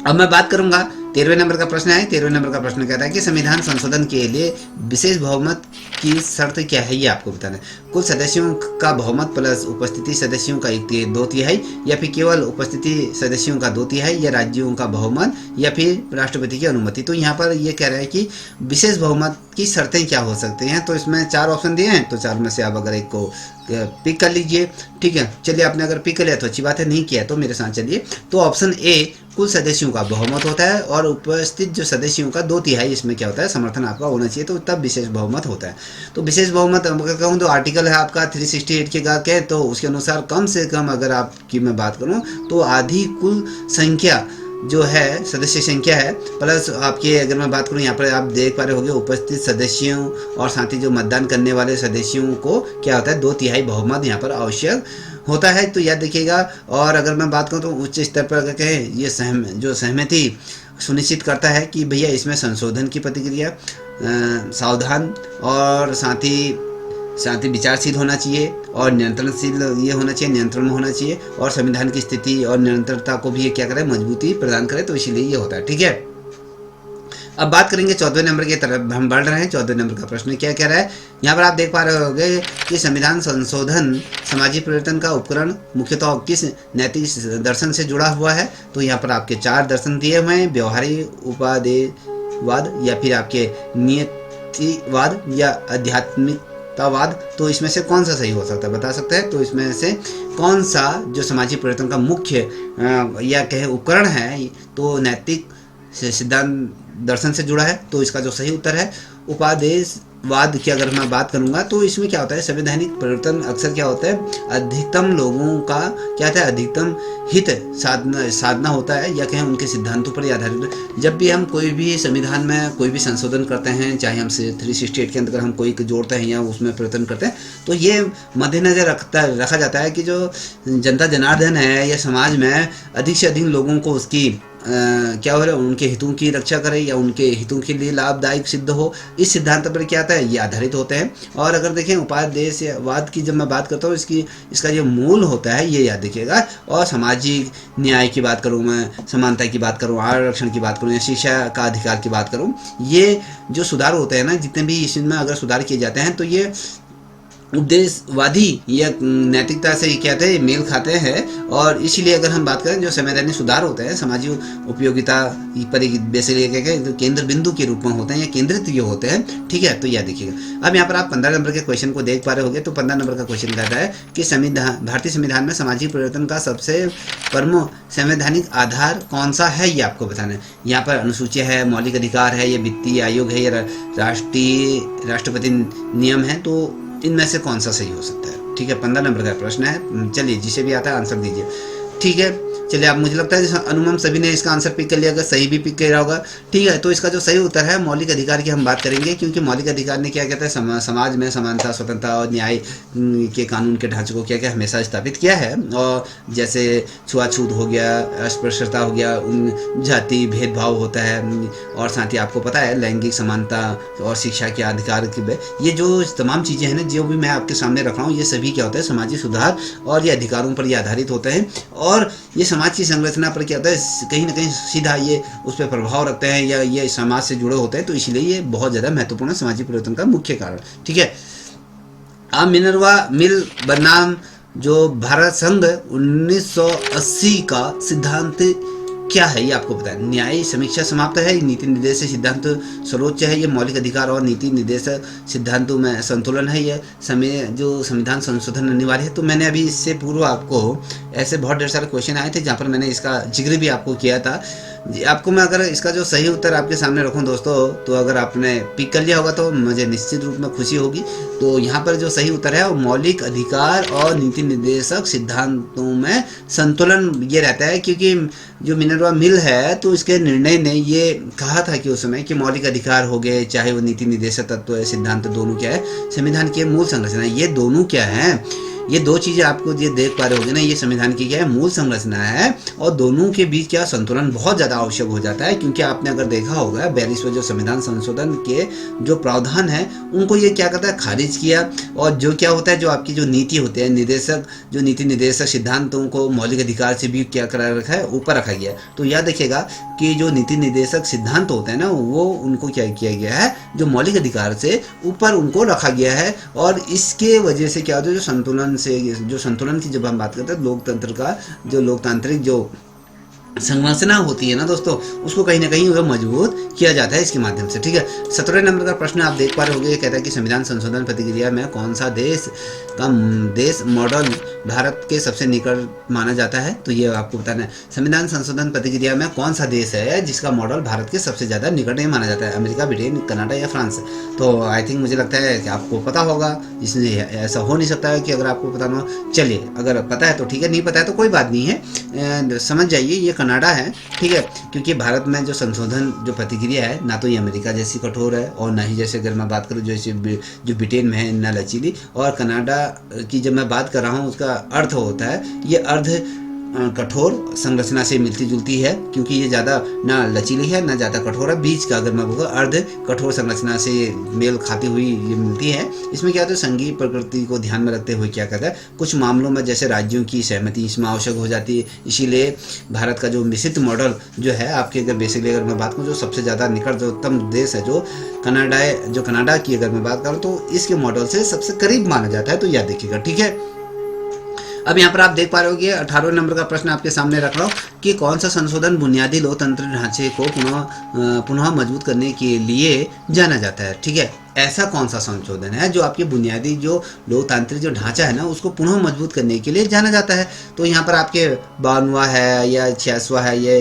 अब मैं बात करूंगा 13वें नंबर का प्रश्न है। 13वें नंबर का प्रश्न कहता है कि संविधान संशोधन के लिए विशेष बहुमत की शर्त क्या है, ये आपको बताना है। कुल सदस्यों का बहुमत प्लस उपस्थिति सदस्यों का 1/2, या फिर केवल उपस्थिति सदस्यों का 2/3, या राज्यों का बहुमत, या फिर राष्ट्रपति की अनुमति। तो यहाँ पर ये कह रहा है कि विशेष बहुमत की शर्तें क्या हो सकती हैं। तो इसमें 4 ऑप्शन दिए हैं, तो 4 में से आप अगर एक को पिक कर लीजिए। ठीक है, चलिए, आपने अगर पिक कर लिया तो अच्छी बात है, नहीं किया तो मेरे साथ चलिए। तो ऑप्शन ए, कुल सदस्यों का बहुमत होता है और उपस्थित जो सदस्यों का 2/3 इसमें क्या होता है, समर्थन आपका होना चाहिए, तो तब विशेष बहुमत होता है। तो विशेष बहुमत अगर कहूँ तो आर्टिकल आर्टिकल है आपका 368 के का कहें तो उसके अनुसार कम से कम अगर आपकी मैं बात करूं तो आधी कुल संख्या जो है सदस्य संख्या है प्लस आपकी अगर मैं बात करूं यहाँ पर आप देख पा रहे होंगे उपस्थित सदस्यों और साथ ही जो मतदान करने वाले सदस्यों को क्या होता है 2/3 बहुमत यहाँ पर आवश्यक होता है। तो याद रखिएगा। और अगर मैं बात करूं तो उच्च स्तर पर अगर कहें ये सहमति सुनिश्चित करता है कि भैया इसमें संशोधन की प्रतिक्रिया सावधान और साथ ही विचारशील होना चाहिए और नियंत्रणशील ये होना चाहिए, नियंत्रण में होना चाहिए और संविधान की स्थिति और निरंतरता को भी ये क्या करे मजबूती प्रदान करे। तो इसीलिए ये होता है। ठीक है, अब बात करेंगे 14वें नंबर की तरफ हम बढ़ रहे हैं। 14वें नंबर का प्रश्न क्या कह रहा है, यहाँ पर आप देख पा रहे होंगे कि संविधान संशोधन सामाजिक परिवर्तन का उपकरण मुख्यतः किस नैतिक दर्शन से जुड़ा हुआ है। तो यहाँ पर आपके 4 दर्शन दिए हुए हैं, व्यवहारिक उपादेयवाद या फिर आपके नियतिवाद या आध्यात्मिकतावाद। तो इसमें से कौन सा सही हो सकता है बता सकते हैं। तो इसमें से कौन सा जो सामाजिक परिवर्तन का मुख्य या कहे उपकरण है तो नैतिक सिद्धांत दर्शन से जुड़ा है। तो इसका जो सही उत्तर है उपादेयवाद की अगर मैं बात करूंगा तो इसमें क्या होता है संवैधानिक परिवर्तन अक्सर क्या होता है अधिकतम लोगों का क्या होता है अधिकतम हित साधना होता है या कहें उनके सिद्धांतों पर आधारित। जब भी हम कोई भी संविधान में कोई भी संशोधन करते हैं चाहे हम 368 के अंदर हम कोई जोड़ते हैं या उसमें परिवर्तन करते हैं तो ये मद्देनजर रखा जाता है कि जो जनता जनार्दन है या समाज में अधिक से अधिक लोगों को उसकी क्या हो रहा है उनके हितों की रक्षा करे या उनके हितों के लिए लाभदायक सिद्ध हो। इस सिद्धांत पर क्या आता है ये आधारित होते हैं। और अगर देखें उपादेयवाद की जब मैं बात करता हूँ इसका जो मूल होता है ये याद रखिएगा। और सामाजिक न्याय की बात करूँ मैं समानता की बात करूँ आरक्षण की बात करूँ या शिक्षा का अधिकार की बात करूँ ये जो सुधार होते हैं ना जितने भी इसमें अगर सुधार किए जाते हैं तो ये उपदेशवादी या नैतिकता से क्या कहते हैं मेल खाते हैं। और इसीलिए अगर हम बात करें जो संवैधानिक सुधार होते हैं सामाजिक उपयोगिता पर बेसिकली क्या केंद्र बिंदु के रूप में होते हैं या केंद्रित ये होते हैं। ठीक है, तो यह देखिएगा। अब यहाँ पर आप 15 नंबर के क्वेश्चन को देख पा रहे होंगे। तो 15 नंबर का क्वेश्चन कहता है कि भारतीय संविधान में सामाजिक परिवर्तन का सबसे प्रमुख संवैधानिक आधार कौन सा है ये आपको बताना है। यहाँ पर अनुसूची है, मौलिक अधिकार है, या वित्तीय आयोग है, या राष्ट्रपति नियम है। तो इनमें से कौन सा सही हो सकता है। ठीक है, 15 नंबर का प्रश्न है। चलिए जिसे भी आता है आंसर दीजिए। ठीक है, चलिए आप मुझे लगता है अनुमान सभी ने इसका आंसर पिक कर लिया, अगर सही भी पिक किया होगा। ठीक है, तो इसका जो सही उत्तर है मौलिक अधिकार की हम बात करेंगे क्योंकि मौलिक अधिकार ने क्या कहता है समाज में समानता स्वतंत्रता और न्याय के कानून के ढांचे को क्या क्या हमेशा स्थापित किया है। और जैसे छुआछूत हो गया, अस्पृश्यता हो गया, जाति भेदभाव होता है और साथ ही आपको पता है लैंगिक समानता और शिक्षा के अधिकार की ये जो तमाम चीज़ें हैं ना जो भी मैं आपके सामने रख रहा हूँ ये सभी क्या होता है सामाजिक सुधार और ये अधिकारों पर ये आधारित होते हैं। और ये समाज की संरचना पर क्या होता है कहीं ना कहीं सीधा ये उस पर प्रभाव रखते हैं या ये समाज से जुड़े होते हैं। तो इसलिए ये बहुत ज़्यादा महत्वपूर्ण सामाजिक परिवर्तन का मुख्य कारण। ठीक है, अब मिनर्वा मिल बनाम जो भारत संघ 1980 का सिद्धांत क्या है ये आपको पता है। न्याय समीक्षा समाप्त है, नीति निर्देशक सिद्धांत सर्वोच्च है, ये मौलिक अधिकार और नीति निर्देशक सिद्धांतों में संतुलन है, ये जो संविधान संशोधन अनिवार्य है। तो मैंने अभी इससे पूर्व आपको ऐसे बहुत ढेर सारे क्वेश्चन आए थे जहाँ पर मैंने इसका जिक्र भी आपको किया था। आपको मैं अगर इसका जो सही उत्तर आपके सामने रखूं दोस्तों तो अगर आपने पिक कर लिया होगा तो मुझे निश्चित रूप में खुशी होगी। तो यहाँ पर जो सही उत्तर है वो मौलिक अधिकार और नीति निर्देशक सिद्धांतों में संतुलन ये रहता है क्योंकि जो मिनर्वा मिल है तो इसके निर्णय ने ये कहा था कि उस समय कि मौलिक अधिकार हो गए चाहे वो नीति निर्देशक तत्व है सिद्धांत दोनों क्या है संविधान की मूल संरचना ये दोनों क्या है। ये दो चीज़ें आपको ये देख पा रहे होंगे ना ये संविधान की क्या है मूल संरचना है और दोनों के बीच क्या संतुलन बहुत ज़्यादा आवश्यक हो जाता है क्योंकि आपने अगर देखा होगा 42वें जो संविधान संशोधन के जो प्रावधान है उनको ये क्या करता है खारिज किया। और जो क्या होता है जो आपकी जो नीति होते हैं निर्देशक जो नीति निर्देशक सिद्धांतों को मौलिक अधिकार से भी क्या करा रखा है ऊपर रखा गया। तो याद रखिएगा कि जो नीति निर्देशक सिद्धांत होते हैं ना वो उनको क्या किया गया है जो मौलिक अधिकार से ऊपर उनको रखा गया है। और इसके वजह से क्या होता है जो संतुलन की जब हम बात करते हैं लोकतंत्र का जो लोकतांत्रिक जो संरचना होती है ना दोस्तों, उसको कहीं ना कहीं वह मजबूत किया जाता है इसके माध्यम से। ठीक है, 17वें नंबर का प्रश्न आप देख पा रहे होंगे, ये कहता है कि संविधान संशोधन प्रक्रिया में कौन सा देश मॉडल भारत के सबसे निकट माना जाता है। तो ये आपको बताना है, संविधान संशोधन प्रक्रिया में कौन सा देश है जिसका मॉडल भारत के सबसे ज़्यादा निकट में माना जाता है, अमेरिका, ब्रिटेन, कनाडा या फ्रांस। तो आई थिंक मुझे लगता है कि आपको पता होगा, इसलिए ऐसा हो नहीं सकता है कि अगर आपको पता ना हो। चलिए, अगर पता है तो ठीक है, नहीं पता है तो कोई बात नहीं है, समझ जाइए ये कनाडा है। ठीक है, क्योंकि भारत में जो संशोधन जो प्रतिक्रिया है ना तो ये अमेरिका जैसी कठोर है और ना ही जैसे अगर मैं बात करूँ जो ब्रिटेन में है ना लचीली, और कनाडा की जब मैं बात कर रहा हूँ उसका अर्थ होता है ये अर्ध कठोर संरचना से मिलती जुलती है, क्योंकि ये ज़्यादा ना लचीली है ना ज़्यादा कठोर है, बीच का अगर मैं बोलूँ अर्ध कठोर संरचना से मेल खाती हुई ये मिलती है। इसमें क्या होता है, संघीय प्रकृति को ध्यान में रखते हुए क्या कहता है, कुछ मामलों में जैसे राज्यों की सहमति इसमें आवश्यक हो जाती है। इसीलिए भारत का जो मिश्रित मॉडल जो है आपके, अगर बेसिकली अगर मैं बात करूँ जो सबसे ज़्यादा निकटतम देश है जो कनाडा है, जो कनाडा की अगर मैं बात करूँ तो इसके मॉडल से सबसे करीब माना जाता है, तो याद रखिएगा। ठीक है, अब यहाँ पर आप देख पा रहे होंगे 18वें नंबर का प्रश्न आपके सामने रख रहा हूँ कि कौन सा संशोधन बुनियादी लोकतंत्र ढांचे को पुनः मजबूत करने के लिए जाना जाता है। ठीक है, ऐसा कौन सा संशोधन है जो आपके बुनियादी जो लोकतांत्रिक जो ढांचा है ना उसको पुनः मजबूत करने के लिए जाना जाता है। तो यहाँ पर आपके 52वां है या 86वां है या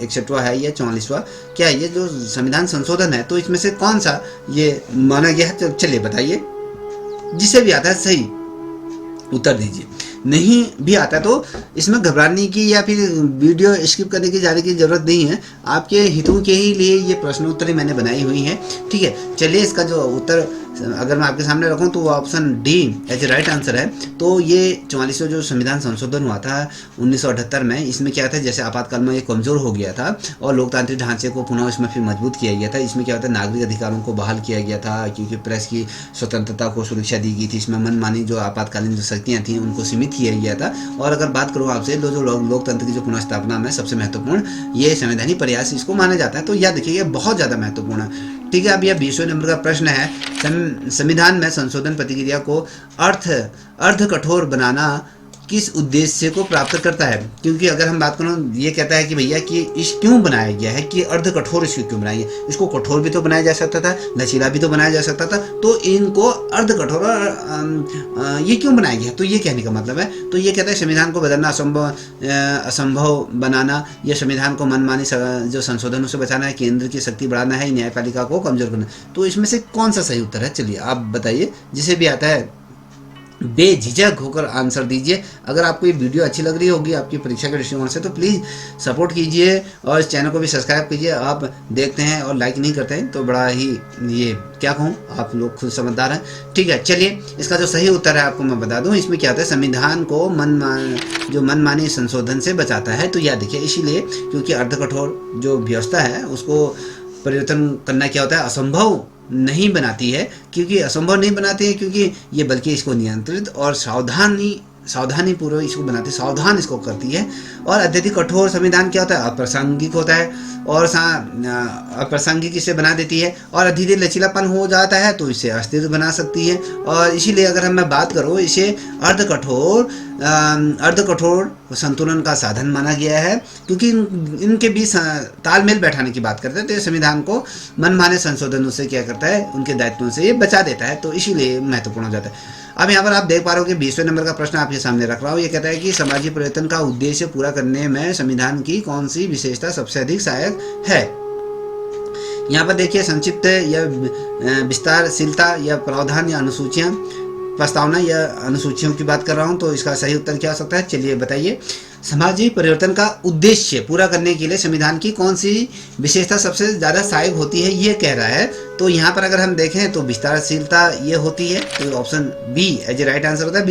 61वां है या 44वां, क्या ये जो संविधान संशोधन है तो इसमें से कौन सा ये माना गया है? चलिए बताइए, जिसे भी आता है सही उत्तर दीजिए। नहीं भी आता तो इसमें घबराने की या फिर वीडियो स्किप करने की जाने की ज़रूरत नहीं है, आपके हितों के ही लिए ये प्रश्नोत्तरी मैंने बनाई हुई है। ठीक है, चलिए इसका जो उत्तर अगर मैं आपके सामने रखूं तो वो option D as a right answer है। तो ये 44वां जो संविधान संशोधन हुआ था 1978 में, इसमें क्या था, जैसे आपातकाल में ये कमज़ोर हो गया था और लोकतांत्रिक ढांचे को पुनः इसमें फिर मजबूत किया गया था। इसमें क्या होता है, नागरिक अधिकारों को बहाल किया गया था, क्योंकि प्रेस की स्वतंत्रता को सुरक्षा दी गई थी। इसमें मनमानी जो आपातकालीन जो शक्तियाँ थीं उनको सीमित किया गया था। और अगर बात करूँ आपसे जो लोकतंत्र की जो पुनः स्थापना में सबसे महत्वपूर्ण ये संवैधानिक प्रयास इसको माना जाता है, तो याद रखिए बहुत ज़्यादा महत्वपूर्ण है। ठीक है, अब यह 20वें नंबर का प्रश्न है, संविधान में संशोधन प्रक्रिया को अर्ध कठोर बनाना किस उद्देश्य को प्राप्त करता है। क्योंकि अगर हम बात करें, ये कहता है कि भैया कि इस क्यों बनाया गया है, कि अर्ध कठोर इसको क्यों बनाया गया, इसको कठोर भी तो बनाया जा सकता था, लचीला भी तो बनाया जा सकता था, तो इनको अर्ध कठोर ये क्यों बनाया गया, तो ये कहने का मतलब है। तो ये कहता है संविधान को बदलना असंभव बनाना, या संविधान को मनमानी जो संशोधनों से बचाना है, केंद्र की शक्ति बढ़ाना है, न्यायपालिका को कमजोर करना। तो इसमें से कौन सा सही उत्तर है, चलिए आप बताइए, जिसे भी आता है बेझिझक होकर आंसर दीजिए। अगर आपको ये वीडियो अच्छी लग रही होगी आपकी परीक्षा के दृष्टिकोण से, तो प्लीज़ सपोर्ट कीजिए और इस चैनल को भी सब्सक्राइब कीजिए। आप देखते हैं और लाइक नहीं करते हैं तो बड़ा ही ये क्या कहूँ, आप लोग खुद समझदार हैं। ठीक है, चलिए इसका जो सही उत्तर है आपको मैं बता दूँ। इसमें क्या होता है, संविधान को मनमानी संशोधन से बचाता है। तो याद देखिए, इसीलिए क्योंकि अर्ध कठोर जो व्यवस्था है उसको परिवर्तन करना क्या होता है, असंभव नहीं बनाती है, क्योंकि असंभव नहीं बनाती है क्योंकि ये बल्कि इसको नियंत्रित और सावधानी पूर्वक इसको बनाती है, सावधान इसको करती है। और अत्यधिक कठोर संविधान क्या होता है, अप्रासंगिक होता है और अप्रासंगिक इसे बना देती है, और अधिक लचीलापन हो जाता है तो इसे अस्थिर बना सकती है। और इसीलिए अगर हम मैं बात करूँ, इसे अर्ध कठोर संतुलन का साधन माना गया है, क्योंकि इनके बीच तालमेल बैठाने की बात करते हैं। तो ये संविधान को मनमाने संशोधनों से क्या करता है, उनके दायित्वों से ये बचा देता है, तो इसीलिए महत्वपूर्ण हो जाता है। अब यहाँ पर आप देख पा रहे हो कि 20वें नंबर का प्रश्न आपके सामने रख रहा हूँ। ये कहता है कि समाजीय परिवर्तन का उद्देश्य पूरा करने में संविधान की कौन सी विशेषता सबसे अधिक सहायक है। यहाँ पर देखिए, संक्षिप्त या विस्तारशीलता या प्रावधान या अनुसूचियाँ, प्रस्तावना या अनुसूचियों की बात कर रहा हूँ, तो इसका सही उत्तर क्या हो सकता है, चलिए बताइए। सामाजिक परिवर्तन का उद्देश्य पूरा करने के लिए संविधान की कौन सी विशेषता सबसे ज़्यादा सहायक होती है, ये कह रहा है। तो यहाँ पर अगर हम देखें तो विस्तारशीलता ये होती है, तो option B as a right answer होता है।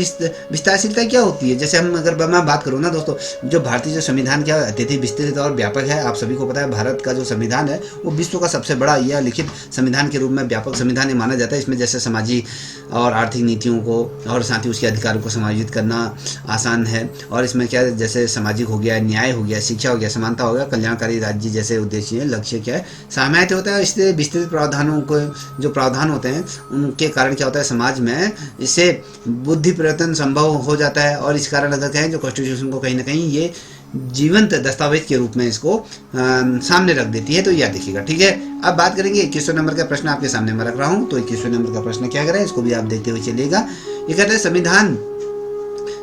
विस्तारशीलता क्या होती है, जैसे हम अगर मैं बात करूँ ना दोस्तों, जो भारतीय जो संविधान क्या अत्यधिक विस्तृत और व्यापक है। आप सभी को पता है भारत का जो संविधान है वो विश्व का सबसे बड़ा यह लिखित संविधान के रूप में व्यापक संविधान माना जाता है। इसमें जैसे सामाजिक और आर्थिक नीतियों को और साथ ही उसके अधिकारों को समायोजित करना आसान है। और इसमें क्या है, जैसे सामाजिक हो गया, न्याय हो गया, शिक्षा हो गया, समानता हो गया, कल्याणकारी राज्य जैसे उद्देश्य लक्ष्य क्या है, सामयिक होता है। इसलिए विस्तृत प्रावधानों को जो प्रावधान होते हैं उनके कारण क्या होता है, समाज में इससे बुद्धि परिवर्तन संभव हो जाता है। और इस कारण अगर कहें जो कॉन्स्टिट्यूशन को कहीं ना कहीं ये जीवंत दस्तावेज के रूप में इसको सामने रख देती है। तो याद रखिएगा, ठीक है। अब बात करेंगे 21वें नंबर का प्रश्न आपके सामने मैं रख रहा हूँ। तो 21वें नंबर का प्रश्न क्या करें, इसको भी आप देखते हुए चलिएगा। ये कहता है संविधान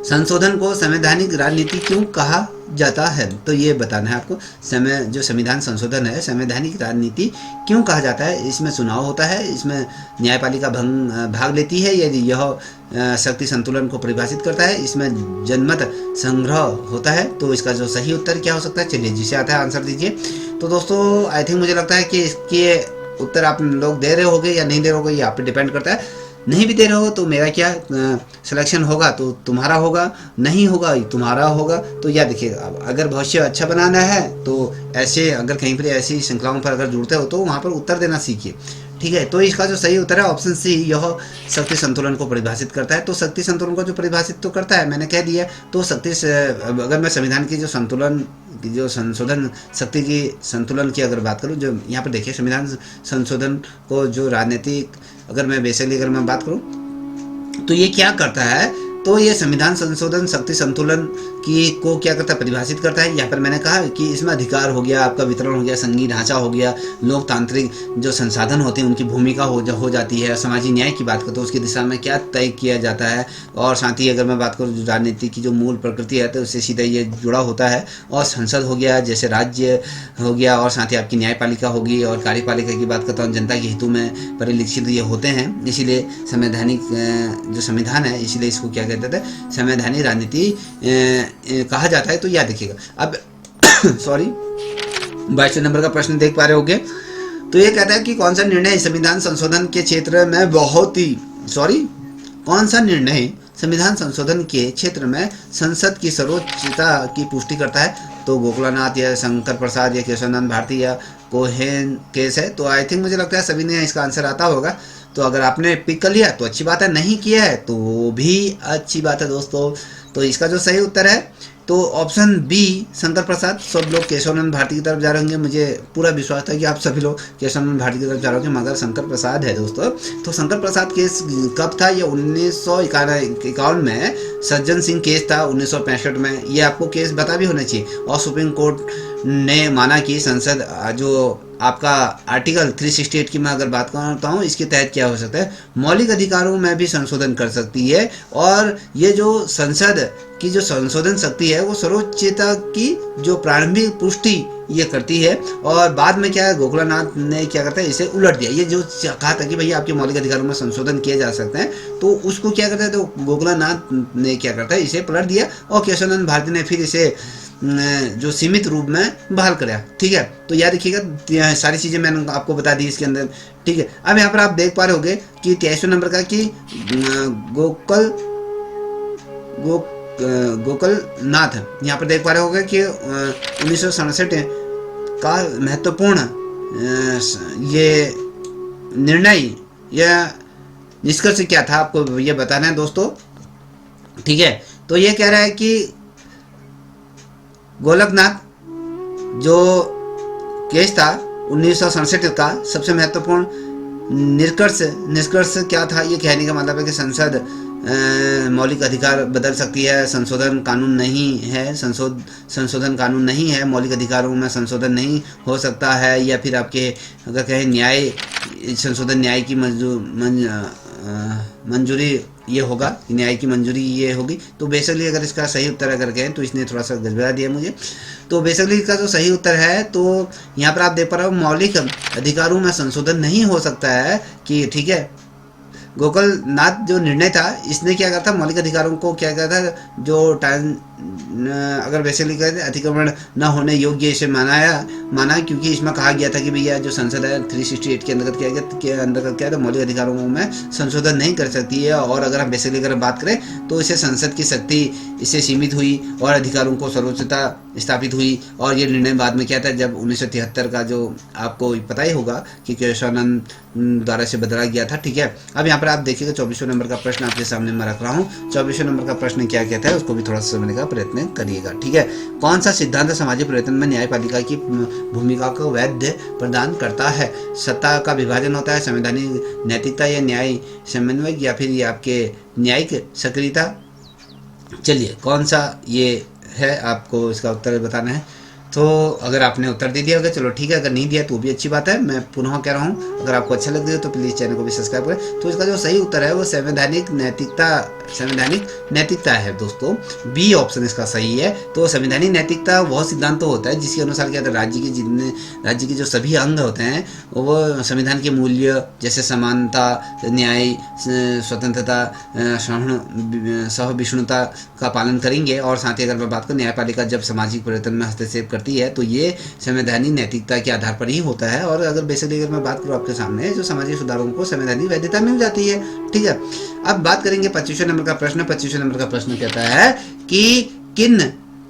संशोधन को संवैधानिक राजनीति क्यों कहा जाता है। तो ये बताना है आपको, जो संविधान संशोधन है संवैधानिक राजनीति क्यों कहा जाता है। इसमें चुनाव होता है, इसमें न्यायपालिका भाग लेती है, यह शक्ति संतुलन को परिभाषित करता है, इसमें जनमत संग्रह होता है। तो इसका जो सही उत्तर क्या हो सकता है, चलिए जिसे आता है आंसर दीजिए। तो दोस्तों आई थिंक मुझे लगता है कि इसके उत्तर आप लोग दे रहे होगे या नहीं दे रहे होगे, ये आप पे डिपेंड करता है। नहीं भी दे रहे हो तो मेरा क्या सिलेक्शन होगा, तो तुम्हारा होगा, नहीं होगा तुम्हारा होगा। तो याद रखिएगा, अगर भविष्य अच्छा बनाना है तो ऐसे अगर कहीं पर ऐसी श्रृंखलाओं पर अगर जुड़ते हो तो वहाँ पर उत्तर देना सीखिए, ठीक है। तो इसका जो सही उत्तर है ऑप्शन सी, यह शक्ति संतुलन को परिभाषित करता है। तो शक्ति संतुलन को जो परिभाषित तो करता है, मैंने कह दिया। तो अगर मैं संविधान की जो संतुलन जो संशोधन शक्ति की संतुलन की अगर बात करूं, जो यहाँ पर देखिए संविधान संशोधन को जो राजनीतिक अगर मैं बात करूं तो ये क्या करता है, तो ये संविधान संशोधन शक्ति संतुलन की को क्या करता है, परिभाषित करता है। यहाँ पर मैंने कहा कि इसमें अधिकार हो गया, आपका वितरण हो गया, संघीय ढांचा हो गया, लोकतांत्रिक जो संसाधन होते हैं उनकी भूमिका हो जाती है, सामाजिक न्याय की बात करते हैं उसकी दिशा में क्या तय किया जाता है, और साथ ही अगर मैं बात करूँ राजनीति की जो मूल प्रकृति है तो उससे सीधा ये जुड़ा होता है। और संसद हो गया, जैसे राज्य हो गया, और साथ ही आपकी न्यायपालिका होगी, और कार्यपालिका की बात करता हूँ जनता के हितों में परिलक्षित ये होते हैं। इसीलिए संवैधानिक जो संविधान है इसीलिए इसको क्या कहते थे, संवैधानिक राजनीति कहा जाता है। तो याद रखिएगा। अब सॉरी 22वें नंबर का प्रश्न देख पा रहे होंगे। तो ये कहता है कि कौन सा निर्णय संविधान संशोधन के क्षेत्र में कौन सा निर्णय संविधान संशोधन के क्षेत्र में संसद की सर्वोच्चता की पुष्टि करता है। तो गोकुलानाथ या शंकर प्रसाद या केशवानंद भारती या कोहेन केस है। तो आई थिंक मुझे लगता है सभी ने इसका आंसर आता होगा। तो अगर आपने पिक कर लिया तो अच्छी बात है, नहीं किया है तो वो भी अच्छी बात है दोस्तों। तो इसका जो सही उत्तर है तो ऑप्शन बी शंकर प्रसाद। सब लोग केशवानंद भारती की तरफ जा रहे होंगे, मुझे पूरा विश्वास था कि आप सभी लोग केशवानंद भारती की तरफ जा रहे होंगे, मगर शंकर प्रसाद है दोस्तों। तो शंकर प्रसाद केस कब था, ये 1951 में। सज्जन सिंह केस था 1965 में। ये आपको केस पता भी होना चाहिए। और सुप्रीम कोर्ट ने माना कि संसद जो आपका आर्टिकल 368 की मैं अगर बात करता हूँ, इसके तहत क्या हो सकता है, मौलिक अधिकारों में भी संशोधन कर सकती है। और ये जो संसद की जो संशोधन शक्ति है वो सर्वोच्चता की जो प्रारंभिक पुष्टि ये करती है। और बाद में क्या है, गोकुलानाथ ने क्या करता है, इसे उलट दिया। ये जो कहा था कि भैया आपके मौलिक अधिकारों में संशोधन किए जा सकते हैं, तो उसको क्या करता है, तो गोकुलानाथ ने क्या करता है, इसे पलट दिया। और केशवानंद भारती ने फिर इसे जो सीमित रूप में बहाल कराया, ठीक है। तो याद रखिएगा, सारी चीज़ें मैंने आपको बता दी इसके अंदर, ठीक है। अब यहाँ पर आप देख पा रहे होंगे कि 23वें नंबर का कि गोकुलनाथ, यहाँ पर देख पा रहे होंगे कि 1967 का महत्वपूर्ण ये निर्णय या निष्कर्ष क्या था, आपको ये बताना है दोस्तों, ठीक है। तो ये कह रहा है कि गोलकनाथ जो केस था 1967 का सबसे महत्वपूर्ण निष्कर्ष क्या था, ये कहने का मतलब है कि संसद मौलिक अधिकार बदल सकती है, संशोधन कानून नहीं है, संशोधन कानून नहीं है, मौलिक अधिकारों में संशोधन नहीं हो सकता है, या फिर आपके अगर कहें न्याय संशोधन न्याय की मंजूरी ये होगा, न्याय की मंजूरी ये होगी। तो बेसिकली अगर इसका सही उत्तर अगर कहें तो इसने थोड़ा सा गजबजा दिया मुझे। तो बेसिकली इसका जो सही उत्तर है तो यहाँ पर आप देख पा रहे हो मौलिक अधिकारों में संशोधन नहीं हो सकता है कि, ठीक है। गोकुलनाथ जो निर्णय था इसने क्या कहा था, मौलिक अधिकारों को क्या कहा था, जो टाइम अगर बेसिकली कहते अतिक्रमण न होने योग्य इसे माना, क्योंकि इसमें कहा गया था कि भैया जो संसद है 368 के अंतर्गत क्या है, मौलिक अधिकारों में संशोधन नहीं कर सकती है। और अगर हम बेसिकली अगर बात करें तो इसे संसद की शक्ति इससे सीमित हुई और अधिकारों को सर्वोच्चता स्थापित हुई। और ये निर्णय बाद में क्या था, जब 1973 का जो आपको पता ही होगा कि केशवानंद द्वारा से बदला गया था, ठीक है। अब यहाँ पर आप देखिएगा 24वें नंबर का प्रश्न आपके सामने मैं रख रहा हूँ। 24वें नंबर का प्रश्न क्या कहता है उसको भी थोड़ा सा समझने का प्रयत्न करिएगा, ठीक है। कौन सा सिद्धांत सामाजिक परिवर्तन में न्यायपालिका की भूमिका को वैध प्रदान करता है। सत्ता का विभाजन होता है, संवैधानिक नैतिकता या न्याय समन्वय, या फिर ये आपके न्यायिक सक्रियता। चलिए कौन सा ये है, आपको इसका उत्तर बताना है। तो अगर आपने उत्तर दे दिया होगा चलो ठीक है, अगर नहीं दिया तो भी अच्छी बात है। मैं पुनः कह रहा हूँ, अगर आपको अच्छा लग रहा है तो प्लीज़ चैनल को भी सब्सक्राइब करें। तो इसका जो सही उत्तर है वो संवैधानिक नैतिकता है दोस्तों। बी ऑप्शन इसका सही है। तो संवैधानिक नैतिकता वह सिद्धांत तो होता है जिसके अनुसार क्या होता है, राज्य के जो सभी अंग होते हैं वो संविधान के मूल्य जैसे समानता, न्याय, स्वतंत्रता, सहिष्णुता का पालन करेंगे। और साथ ही अगर मैं बात करूँ, न्यायपालिका जब सामाजिक परिवर्तन में हस्तक्षेप करती है तो ये संवैधानिक नैतिकता के आधार पर ही होता है। और अगर बेसिकली अगर मैं बात करूँ आपके सामने, जो सामाजिक सुधारों को संवैधानिक वैधता मिल जाती है। ठीक है, अब बात करेंगे 25वें नंबर का प्रश्न। 25वें नंबर का प्रश्न कहता है कि किन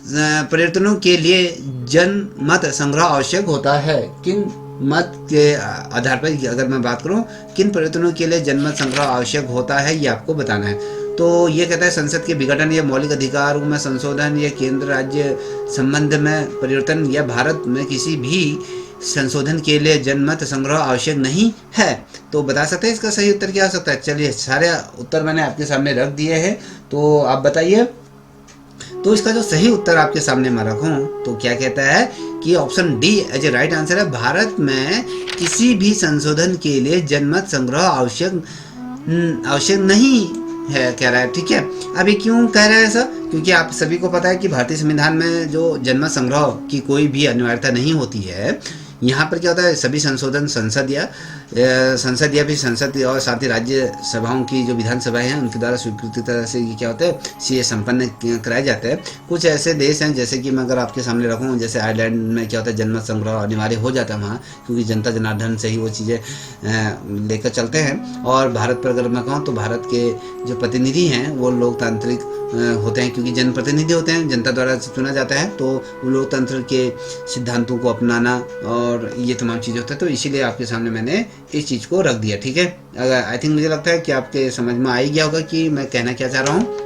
परिवर्तनों के लिए जनमत संग्रह आवश्यक होता है। किन मत के आधार पर अगर मैं बात करूं, किन परिवर्तनों के लिए जनमत संग्रह आवश्यक होता है, ये आपको बताना है। तो ये कहता है संसद के विघटन या मौलिक अधिकारों में संशोधन या केंद्र राज्य संबंध में परिवर्तन या भारत में किसी भी संशोधन के लिए जनमत संग्रह आवश्यक नहीं है। तो बता सकते हैं इसका सही उत्तर क्या हो सकता है। चलिए, सारे उत्तर मैंने आपके सामने रख दिए हैं, तो आप बताइए। तो इसका जो सही उत्तर आपके सामने मैं रखूं तो क्या कहता है कि option D as a right answer है। भारत में किसी भी संशोधन के लिए जनमत संग्रह आवश्यक नहीं है कह रहा है। ठीक है, अभी क्यों कह रहा है ऐसा, क्योंकि आप सभी को पता है कि भारतीय संविधान में जो जनमत संग्रह की कोई भी अनिवार्यता नहीं होती है। यहाँ पर क्या होता है, सभी संशोधन संसद या फिर संसद और साथ ही राज्य सभाओं की जो विधानसभाएं हैं उनके द्वारा स्वीकृति तरह से ये क्या होता है, सीए संपन्न कराए जाते हैं। कुछ ऐसे देश हैं जैसे कि मैं अगर आपके सामने रखूँ, जैसे आयरलैंड में क्या होता है, जनमत संग्रह अनिवार्य हो जाता है वहाँ, क्योंकि जनता जनार्दन से ही वो चीज़ें लेकर चलते हैं। और भारत पर अगर मैं कहूँ तो भारत के जो प्रतिनिधि हैं वो लोकतांत्रिक होते हैं, क्योंकि जनप्रतिनिधि होते हैं, जनता द्वारा चुना जाता है। तो लोकतंत्र के सिद्धांतों को अपनाना और ये तमाम चीज़ें होता है। तो इसीलिए आपके सामने मैंने इस चीज़ को रख दिया। ठीक है, अगर आई थिंक मुझे लगता है कि आपके समझ में आ ही गया होगा कि मैं कहना क्या चाह रहा हूँ।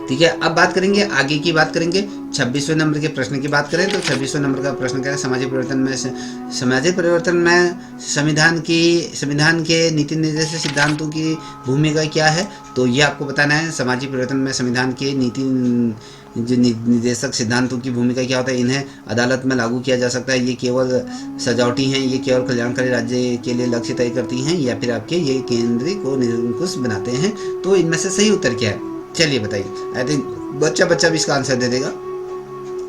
ठीक है, अब बात करेंगे आगे की बात करेंगे 26वें नंबर के प्रश्न की बात करें तो 26वें नंबर का प्रश्न क्या है, सामाजिक परिवर्तन में संविधान के नीति निर्देशक सिद्धांतों की भूमिका क्या है। तो ये आपको बताना है। सामाजिक परिवर्तन में संविधान के जो निर्देशक सिद्धांतों की भूमिका क्या होता है। इन्हें अदालत में लागू किया जा सकता है, ये केवल सजावटी हैं, ये केवल कल्याणकारी राज्य के लिए लक्ष्य तय करती हैं, या फिर आपके ये केंद्र को निरंकुश बनाते हैं। तो इनमें से सही उत्तर क्या है, चलिए बताइए। आई थिंक बच्चा भी इसका आंसर दे देगा।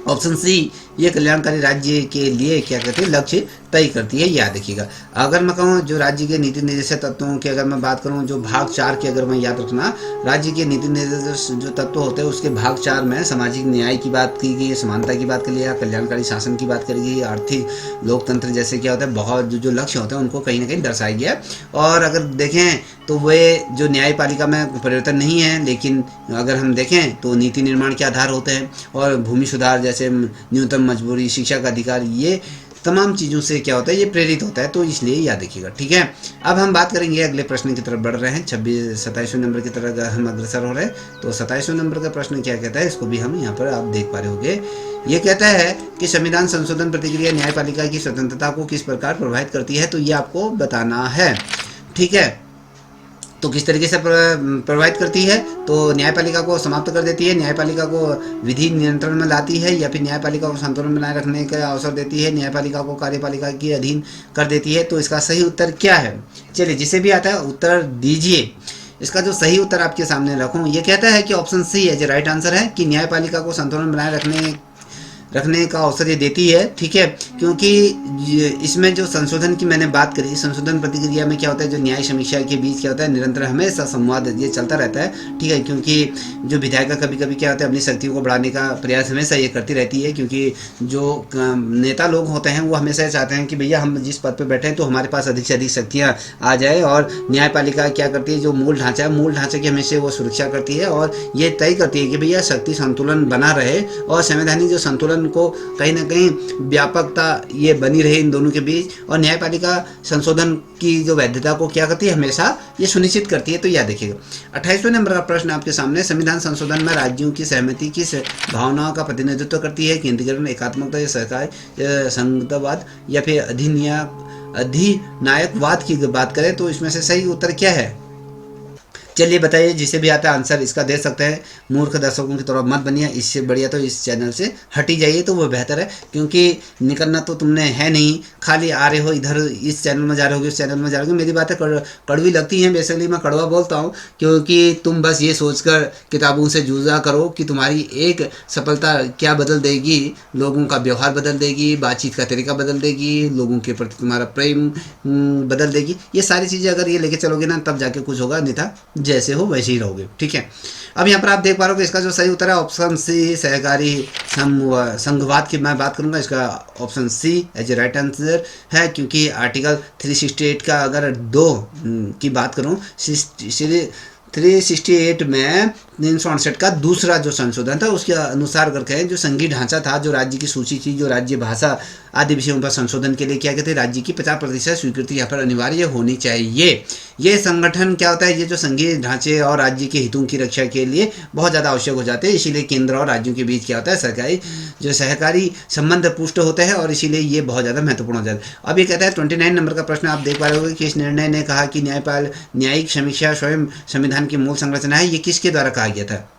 ऑप्शन सी, ये कल्याणकारी राज्य के लिए क्या कहते हैं, लक्ष्य तय करती है। याद रखिएगा। अगर मैं कहूँ जो राज्य के नीति निर्देशक तत्वों की अगर मैं बात करूँ, जो भाग 4 की अगर मैं याद रखना, राज्य के नीति निर्देशक जो तत्व होते हैं उसके भाग 4 में सामाजिक न्याय की बात की गई, समानता की बात करी, कल्याणकारी शासन की बात करी गई, आर्थिक लोकतंत्र जैसे क्या होता है, बहुत जो लक्ष्य होते हैं उनको कहीं ना कहीं दर्शाया गया। और अगर देखें तो वे जो न्यायपालिका में परिवर्तन नहीं है, लेकिन अगर हम देखें तो नीति निर्माण के आधार होते हैं। और भूमि सुधार जैसे न्यूनतम मजबूरी, शिक्षा का अधिकार, ये तमाम चीज़ों से क्या होता है, ये प्रेरित होता है। तो इसलिए याद रखिएगा। ठीक है, अब हम बात करेंगे अगले प्रश्न की तरफ बढ़ रहे हैं। 27वें नंबर की तरफ हम अग्रसर हो रहे हैं। तो 27वें नंबर का प्रश्न क्या कहता है, इसको भी हम यहाँ पर आप देख पा रहे होंगे। ये कहता है कि संविधान संशोधन प्रक्रिया न्यायपालिका की स्वतंत्रता को किस प्रकार प्रभावित करती है। तो ये आपको बताना है। ठीक है, तो किस तरीके से प्रभावित करती है। तो न्यायपालिका को समाप्त कर देती है, न्यायपालिका को विधि नियंत्रण में लाती है, या फिर न्यायपालिका को संतुलन बनाए रखने का अवसर देती है, न्यायपालिका को कार्यपालिका के अधीन कर देती है। तो इसका सही उत्तर क्या है, चलिए जिसे भी आता है उत्तर दीजिए। इसका जो सही उत्तर आपके सामने रखूं, ये कहता है कि option C as right answer है, कि न्यायपालिका को संतुलन बनाए रखने का अवसर ये देती है। ठीक है, क्योंकि इसमें जो संशोधन की मैंने बात करी, संशोधन प्रतिक्रिया में क्या होता है, जो न्याय समीक्षा के बीच क्या होता है, निरंतर हमेशा संवाद ये चलता रहता है। ठीक है, क्योंकि जो विधायिका कभी कभी क्या होता है, अपनी शक्तियों को बढ़ाने का प्रयास हमेशा ये करती रहती है, क्योंकि जो नेता लोग होते हैं वो हमेशा चाहते हैं कि भैया हम जिस पद पर बैठे हैं तो हमारे पास अधिक से अधिक शक्तियाँ आ जाए। और न्यायपालिका क्या करती है, जो मूल ढांचा है, मूल ढांचे की हमेशा वो सुरक्षा करती है और ये तय करती है कि भैया शक्ति संतुलन बना रहे और संवैधानिक जो संतुलन को कहीं ना कहीं व्यापकता ये बनी रहे इन दोनों के बीच। और न्यायपालिका संशोधन की जो वैधता को क्या करती है, हमेशा ये सुनिश्चित करती है। तो याद रखिएगा। 28वें नंबर का प्रश्न आपके सामने, संविधान संशोधन में राज्यों की सहमति किस भावनाओं का प्रतिनिधित्व करती है। केंद्रीकरण, एकात्मकता या सहकार, संघवाद, या फिर अधिनायकवाद की बात करें तो इसमें से सही उत्तर क्या है। चलिए बताइए, जिसे भी आता है आंसर इसका दे सकते हैं। मूर्ख दर्शकों की तरह मत बनिए, इससे बढ़िया तो इस चैनल से हट ही जाइए तो वो बेहतर है, क्योंकि निकलना तो तुमने है नहीं, खाली आ रहे हो इधर, इस चैनल में जा रहे हो, इस चैनल में जा रहे हो। मेरी बातें कड़वी लगती हैं, बेसिकली मैं कड़वा बोलता हूँ, क्योंकि तुम बस ये सोचकर किताबों से जूझा करो कि तुम्हारी एक सफलता क्या बदल देगी, लोगों का व्यवहार बदल देगी, बातचीत का तरीका बदल देगी, लोगों के प्रति तुम्हारा प्रेम बदल देगी। ये सारी चीज़ें अगर ये लेके चलोगे ना, तब जाके कुछ होगा, अन्यथा जैसे हो वैसे ही रहोगे। ठीक है, अब यहाँ पर आप देख पा रहे हो कि इसका जो सही उत्तर है ऑप्शन सी, सहकारी संघवाद की मैं बात करूंगा, इसका option C as a right answer है, क्योंकि आर्टिकल 368 का अगर 2 की बात करूँ, 368 में 368 का दूसरा जो संशोधन था उसके अनुसार करके है, जो संघीय ढांचा था, जो राज्य की सूची थी, जो राज्य भाषा आदि विषयों पर संशोधन के लिए क्या कहते हैं, राज्य की 50% स्वीकृति यहाँ पर अनिवार्य होनी चाहिए। ये संगठन क्या होता है, ये जो संघीय ढांचे और राज्य के हितों की रक्षा के लिए बहुत ज़्यादा आवश्यक हो जाते हैं। इसीलिए केंद्र और राज्यों के बीच क्या होता है, सहकारी संबंध पुष्ट होते हैं, और इसीलिए ये बहुत ज़्यादा महत्वपूर्ण हो जाता है। अब ये कहता है 29 नंबर का प्रश्न आप देख पा रहे होंगे कि इस निर्णय ने कहा कि न्यायिक समीक्षा स्वयं संविधान की मूल संरचना है, ये किसके द्वारा कहा गया था?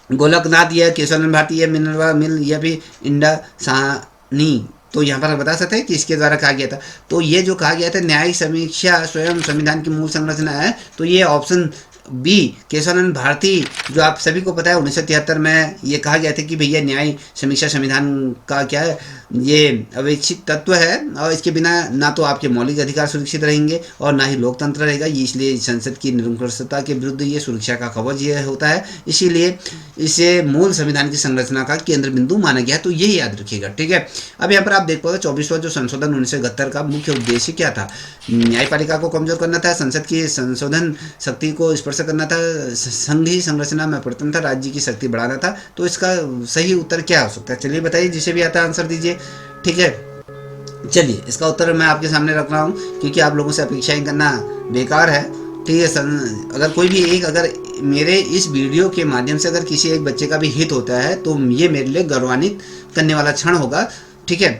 गोलकनाथ या केशवानंद भारती या मिनरवा मिल या फिर इंडा साहनी? तो यहाँ पर आप बता सकते हैं कि इसके द्वारा कहा गया था। तो ये जो कहा गया था न्यायिक समीक्षा स्वयं संविधान की मूल संरचना है, तो ये ऑप्शन बी केशवानंद भारती, जो आप सभी को पता है 1973 में ये कहा गया था कि भैया न्याय समीक्षा संविधान का क्या है, ये अवेक्षित तत्व है, और इसके बिना ना तो आपके मौलिक अधिकार सुरक्षित रहेंगे और ना ही लोकतंत्र रहेगा। ये इसलिए संसद की निरंकुशता के विरुद्ध ये सुरक्षा का कवच ये होता है, इसीलिए इसे मूल संविधान की संरचना का केंद्र बिंदु माना गया है। तो यही याद रखिएगा। ठीक है, अब यहाँ पर आप देख पाओगे 24वां जो संशोधन 1971 का मुख्य उद्देश्य क्या था? न्यायपालिका को कमजोर करना था, संसद की संशोधन शक्ति को स्पर्श करना था, संघीय संरचना में परिवर्तन था, राज्य की शक्ति बढ़ाना था। तो इसका सही उत्तर क्या हो सकता है? चलिए बताइए, जिसे भी आता है आंसर दीजिए। ठीक है, चलिए इसका उत्तर मैं आपके सामने रख रहा हूँ, क्योंकि आप लोगों से अपेक्षाएं करना बेकार है। ठीक है, अगर कोई भी एक अगर मेरे इस वीडियो के माध्यम से अगर किसी एक बच्चे का भी हित होता है तो ये मेरे लिए गौरवान्वित करने वाला क्षण होगा। ठीक है,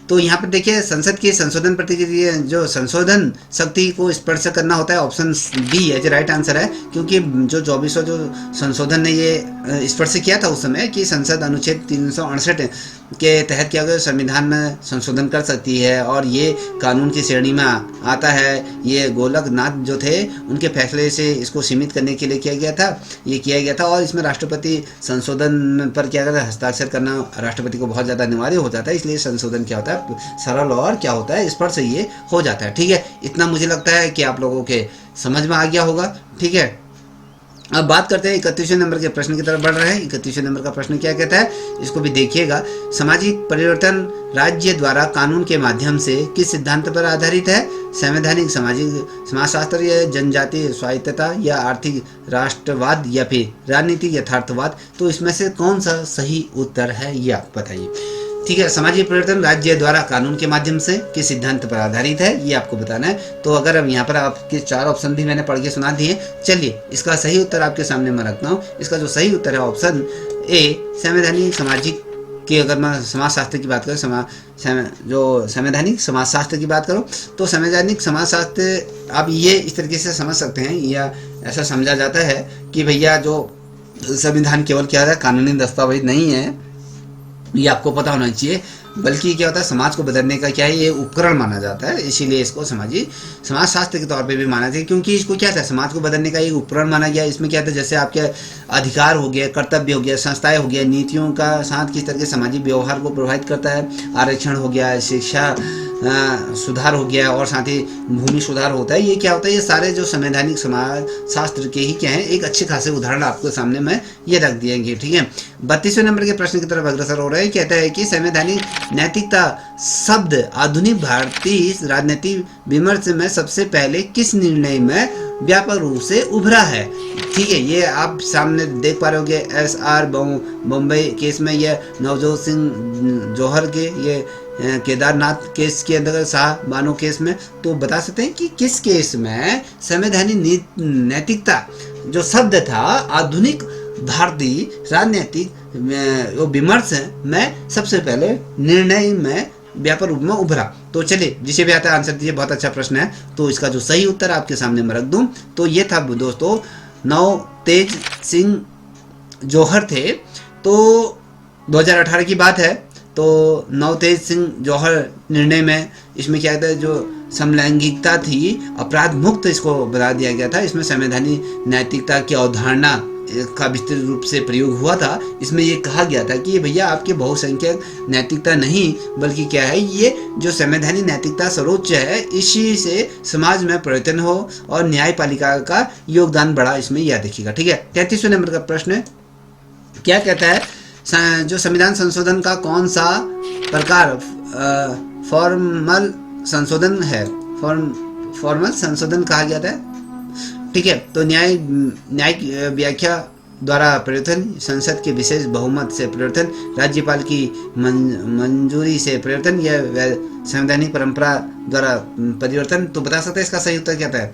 तो यहाँ पर देखिए, संसद की संशोधन प्रक्रिया जो संशोधन शक्ति को स्पर्श करना होता है, option B as right answer है, क्योंकि जो 24वां जो संशोधन ने ये स्पर्श किया था उस समय कि संसद अनुच्छेद 368 के तहत क्या होगा, संविधान में संशोधन कर सकती है, और ये कानून की श्रेणी में आता है। ये गोलकनाथ जो थे उनके फैसले से इसको सीमित करने के लिए किया गया था, और इसमें राष्ट्रपति संशोधन पर क्या करता है, हस्ताक्षर करना राष्ट्रपति को बहुत ज़्यादा अनिवार्य हो जाता है। इसलिए संशोधन क्या होता है, सरल और क्या होता है, स्पर्श ये हो जाता है। ठीक है, इतना मुझे लगता है कि आप लोगों के समझ में आ गया होगा। ठीक है, अब बात करते हैं 31वें नंबर के प्रश्न की तरफ बढ़ रहे हैं। 31वें नंबर का प्रश्न क्या कहता है, इसको भी देखिएगा। सामाजिक परिवर्तन राज्य द्वारा कानून के माध्यम से किस सिद्धांत पर आधारित है? संवैधानिक सामाजिक समाजशास्त्र या जनजातीय स्वायत्तता या आर्थिक राष्ट्रवाद या फिर राजनीतिक यथार्थवाद? तो इसमें से कौन सा सही उत्तर है ये आप बताइए। ठीक है, सामाजिक परिवर्तन राज्य द्वारा कानून के माध्यम से किस सिद्धांत पर आधारित है ये आपको बताना है। तो अगर अब यहाँ पर आपके 4 ऑप्शन भी मैंने पढ़ के सुना दिए। चलिए इसका सही उत्तर आपके सामने मैं रखता हूँ। इसका जो सही उत्तर है ऑप्शन ए संवैधानिक सामाजिक की, अगर मैं समाजशास्त्र की बात करूँ, जो संवैधानिक समाजशास्त्र की बात करूँ, तो संवैधानिक समाजशास्त्र आप ये इस तरीके से समझ सकते हैं, या ऐसा समझा जाता है कि भैया जो संविधान केवल क्या है, कानूनी दस्तावेज नहीं है, ये आपको पता होना चाहिए, बल्कि क्या होता है, समाज को बदलने का क्या है, ये उपकरण माना जाता है। इसीलिए इसको समाजशास्त्र के तौर पे भी माना जाए, क्योंकि इसको क्या था, समाज को बदलने का एक उपकरण माना गया। इसमें क्या था, जैसे आपके अधिकार हो गया, कर्तव्य हो गया, संस्थाएं हो गया, नीतियों का साथ किस तरह के सामाजिक व्यवहार को प्रभावित करता है, आरक्षण हो गया, शिक्षा सुधार हो गया, और साथ ही भूमि सुधार होता है। ये क्या होता है, ये सारे जो संवैधानिक समाज शास्त्र के ही क्या है, एक अच्छे खासे उदाहरण आपको सामने में ये रख दिएंगे। ठीक है, 32वें नंबर के प्रश्न की तरफ अग्रसर हो रहे हैं। कहता है कि संवैधानिक नैतिकता शब्द आधुनिक भारतीय राजनीतिक विमर्श में सबसे पहले किस निर्णय में व्यापक रूप से उभरा है? ठीक है, ये आप सामने देख पा रहे होंगे, SR बम्बई केस में, ये नवजोत सिंह जौहर के, ये केदारनाथ केस के अंदर, शाह बानो केस में। तो बता सकते हैं कि किस केस में संवैधानिक नैतिकता जो शब्द था आधुनिक भारतीय राजनीतिक विमर्श में सबसे पहले निर्णय में व्यापक रूप में उभरा। तो चलिए, जिसे भी आता है आंसर दीजिए, बहुत अच्छा प्रश्न है। तो इसका जो सही उत्तर आपके सामने मैं रख दूं, तो ये था दोस्तों, नवतेज सिंह जौहर थे। तो 2018 की बात है। तो नवतेज सिंह जौहर निर्णय में इसमें क्या कहते हैं, जो समलैंगिकता थी अपराध मुक्त इसको बना दिया गया था। इसमें संवैधानिक नैतिकता की अवधारणा का विस्तृत रूप से प्रयोग हुआ था। इसमें ये कहा गया था कि भैया आपके बहुसंख्यक नैतिकता नहीं, बल्कि क्या है, ये जो संवैधानिक नैतिकता सर्वोच्च है, इसी से समाज में परिवर्तन हो और न्यायपालिका का योगदान बढ़ा। इसमें यह देखिएगा। ठीक है, 33वें नंबर का प्रश्न क्या कहता है, जो संविधान संशोधन का कौन सा प्रकार फॉर्मल संशोधन है, फॉर्मल संशोधन कहा गया था। ठीक है, तो न्यायिक व्याख्या द्वारा परिवर्तन, संसद के विशेष बहुमत से परिवर्तन, राज्यपाल की मंजूरी से परिवर्तन या संवैधानिक परंपरा द्वारा परिवर्तन। तो बता सकते हैं इसका सही उत्तर क्या है।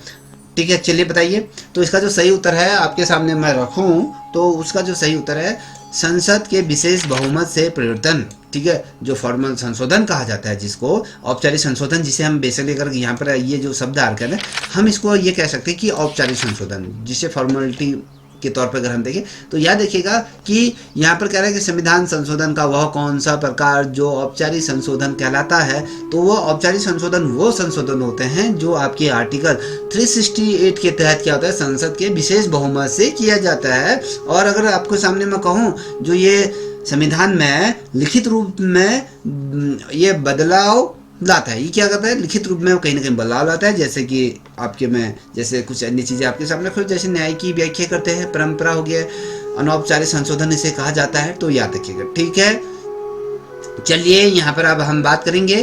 ठीक है, चलिए बताइए। तो इसका जो सही उत्तर है आपके सामने मैं रखूं, तो उसका जो सही उत्तर है संसद के विशेष बहुमत से परिवर्तन। ठीक है, जो फॉर्मल संशोधन कहा जाता है, जिसको औपचारिक संशोधन, जिसे हम बेसिकली अगर यहाँ पर ये जो शब्द आ रखा है, हम इसको ये कह सकते हैं कि औपचारिक संशोधन, जिसे फॉर्मेलिटी के तौर पर अगर हम देखें, तो यह देखिएगा कि यहाँ पर कह रहा है कि संविधान संशोधन का वह कौन सा प्रकार जो औपचारिक संशोधन कहलाता है। तो वो औपचारिक संशोधन वो संशोधन होते हैं जो आपके आर्टिकल 368 के तहत क्या होता है, संसद के विशेष बहुमत से किया जाता है। और अगर आपको सामने मैं कहूँ, जो ये संविधान में लिखित रूप में ये बदलाव लाता है, ये क्या करता है, लिखित रूप में कहीं ना कहीं बदलाव लाता है। जैसे कि आपके में जैसे कुछ अन्य चीज़ें आपके सामने रखो, जैसे न्याय की व्याख्या करते हैं, परंपरा हो गया, अनौपचारिक संशोधन इसे कहा जाता है। तो याद रखिएगा। ठीक है, चलिए यहाँ पर अब हम बात करेंगे।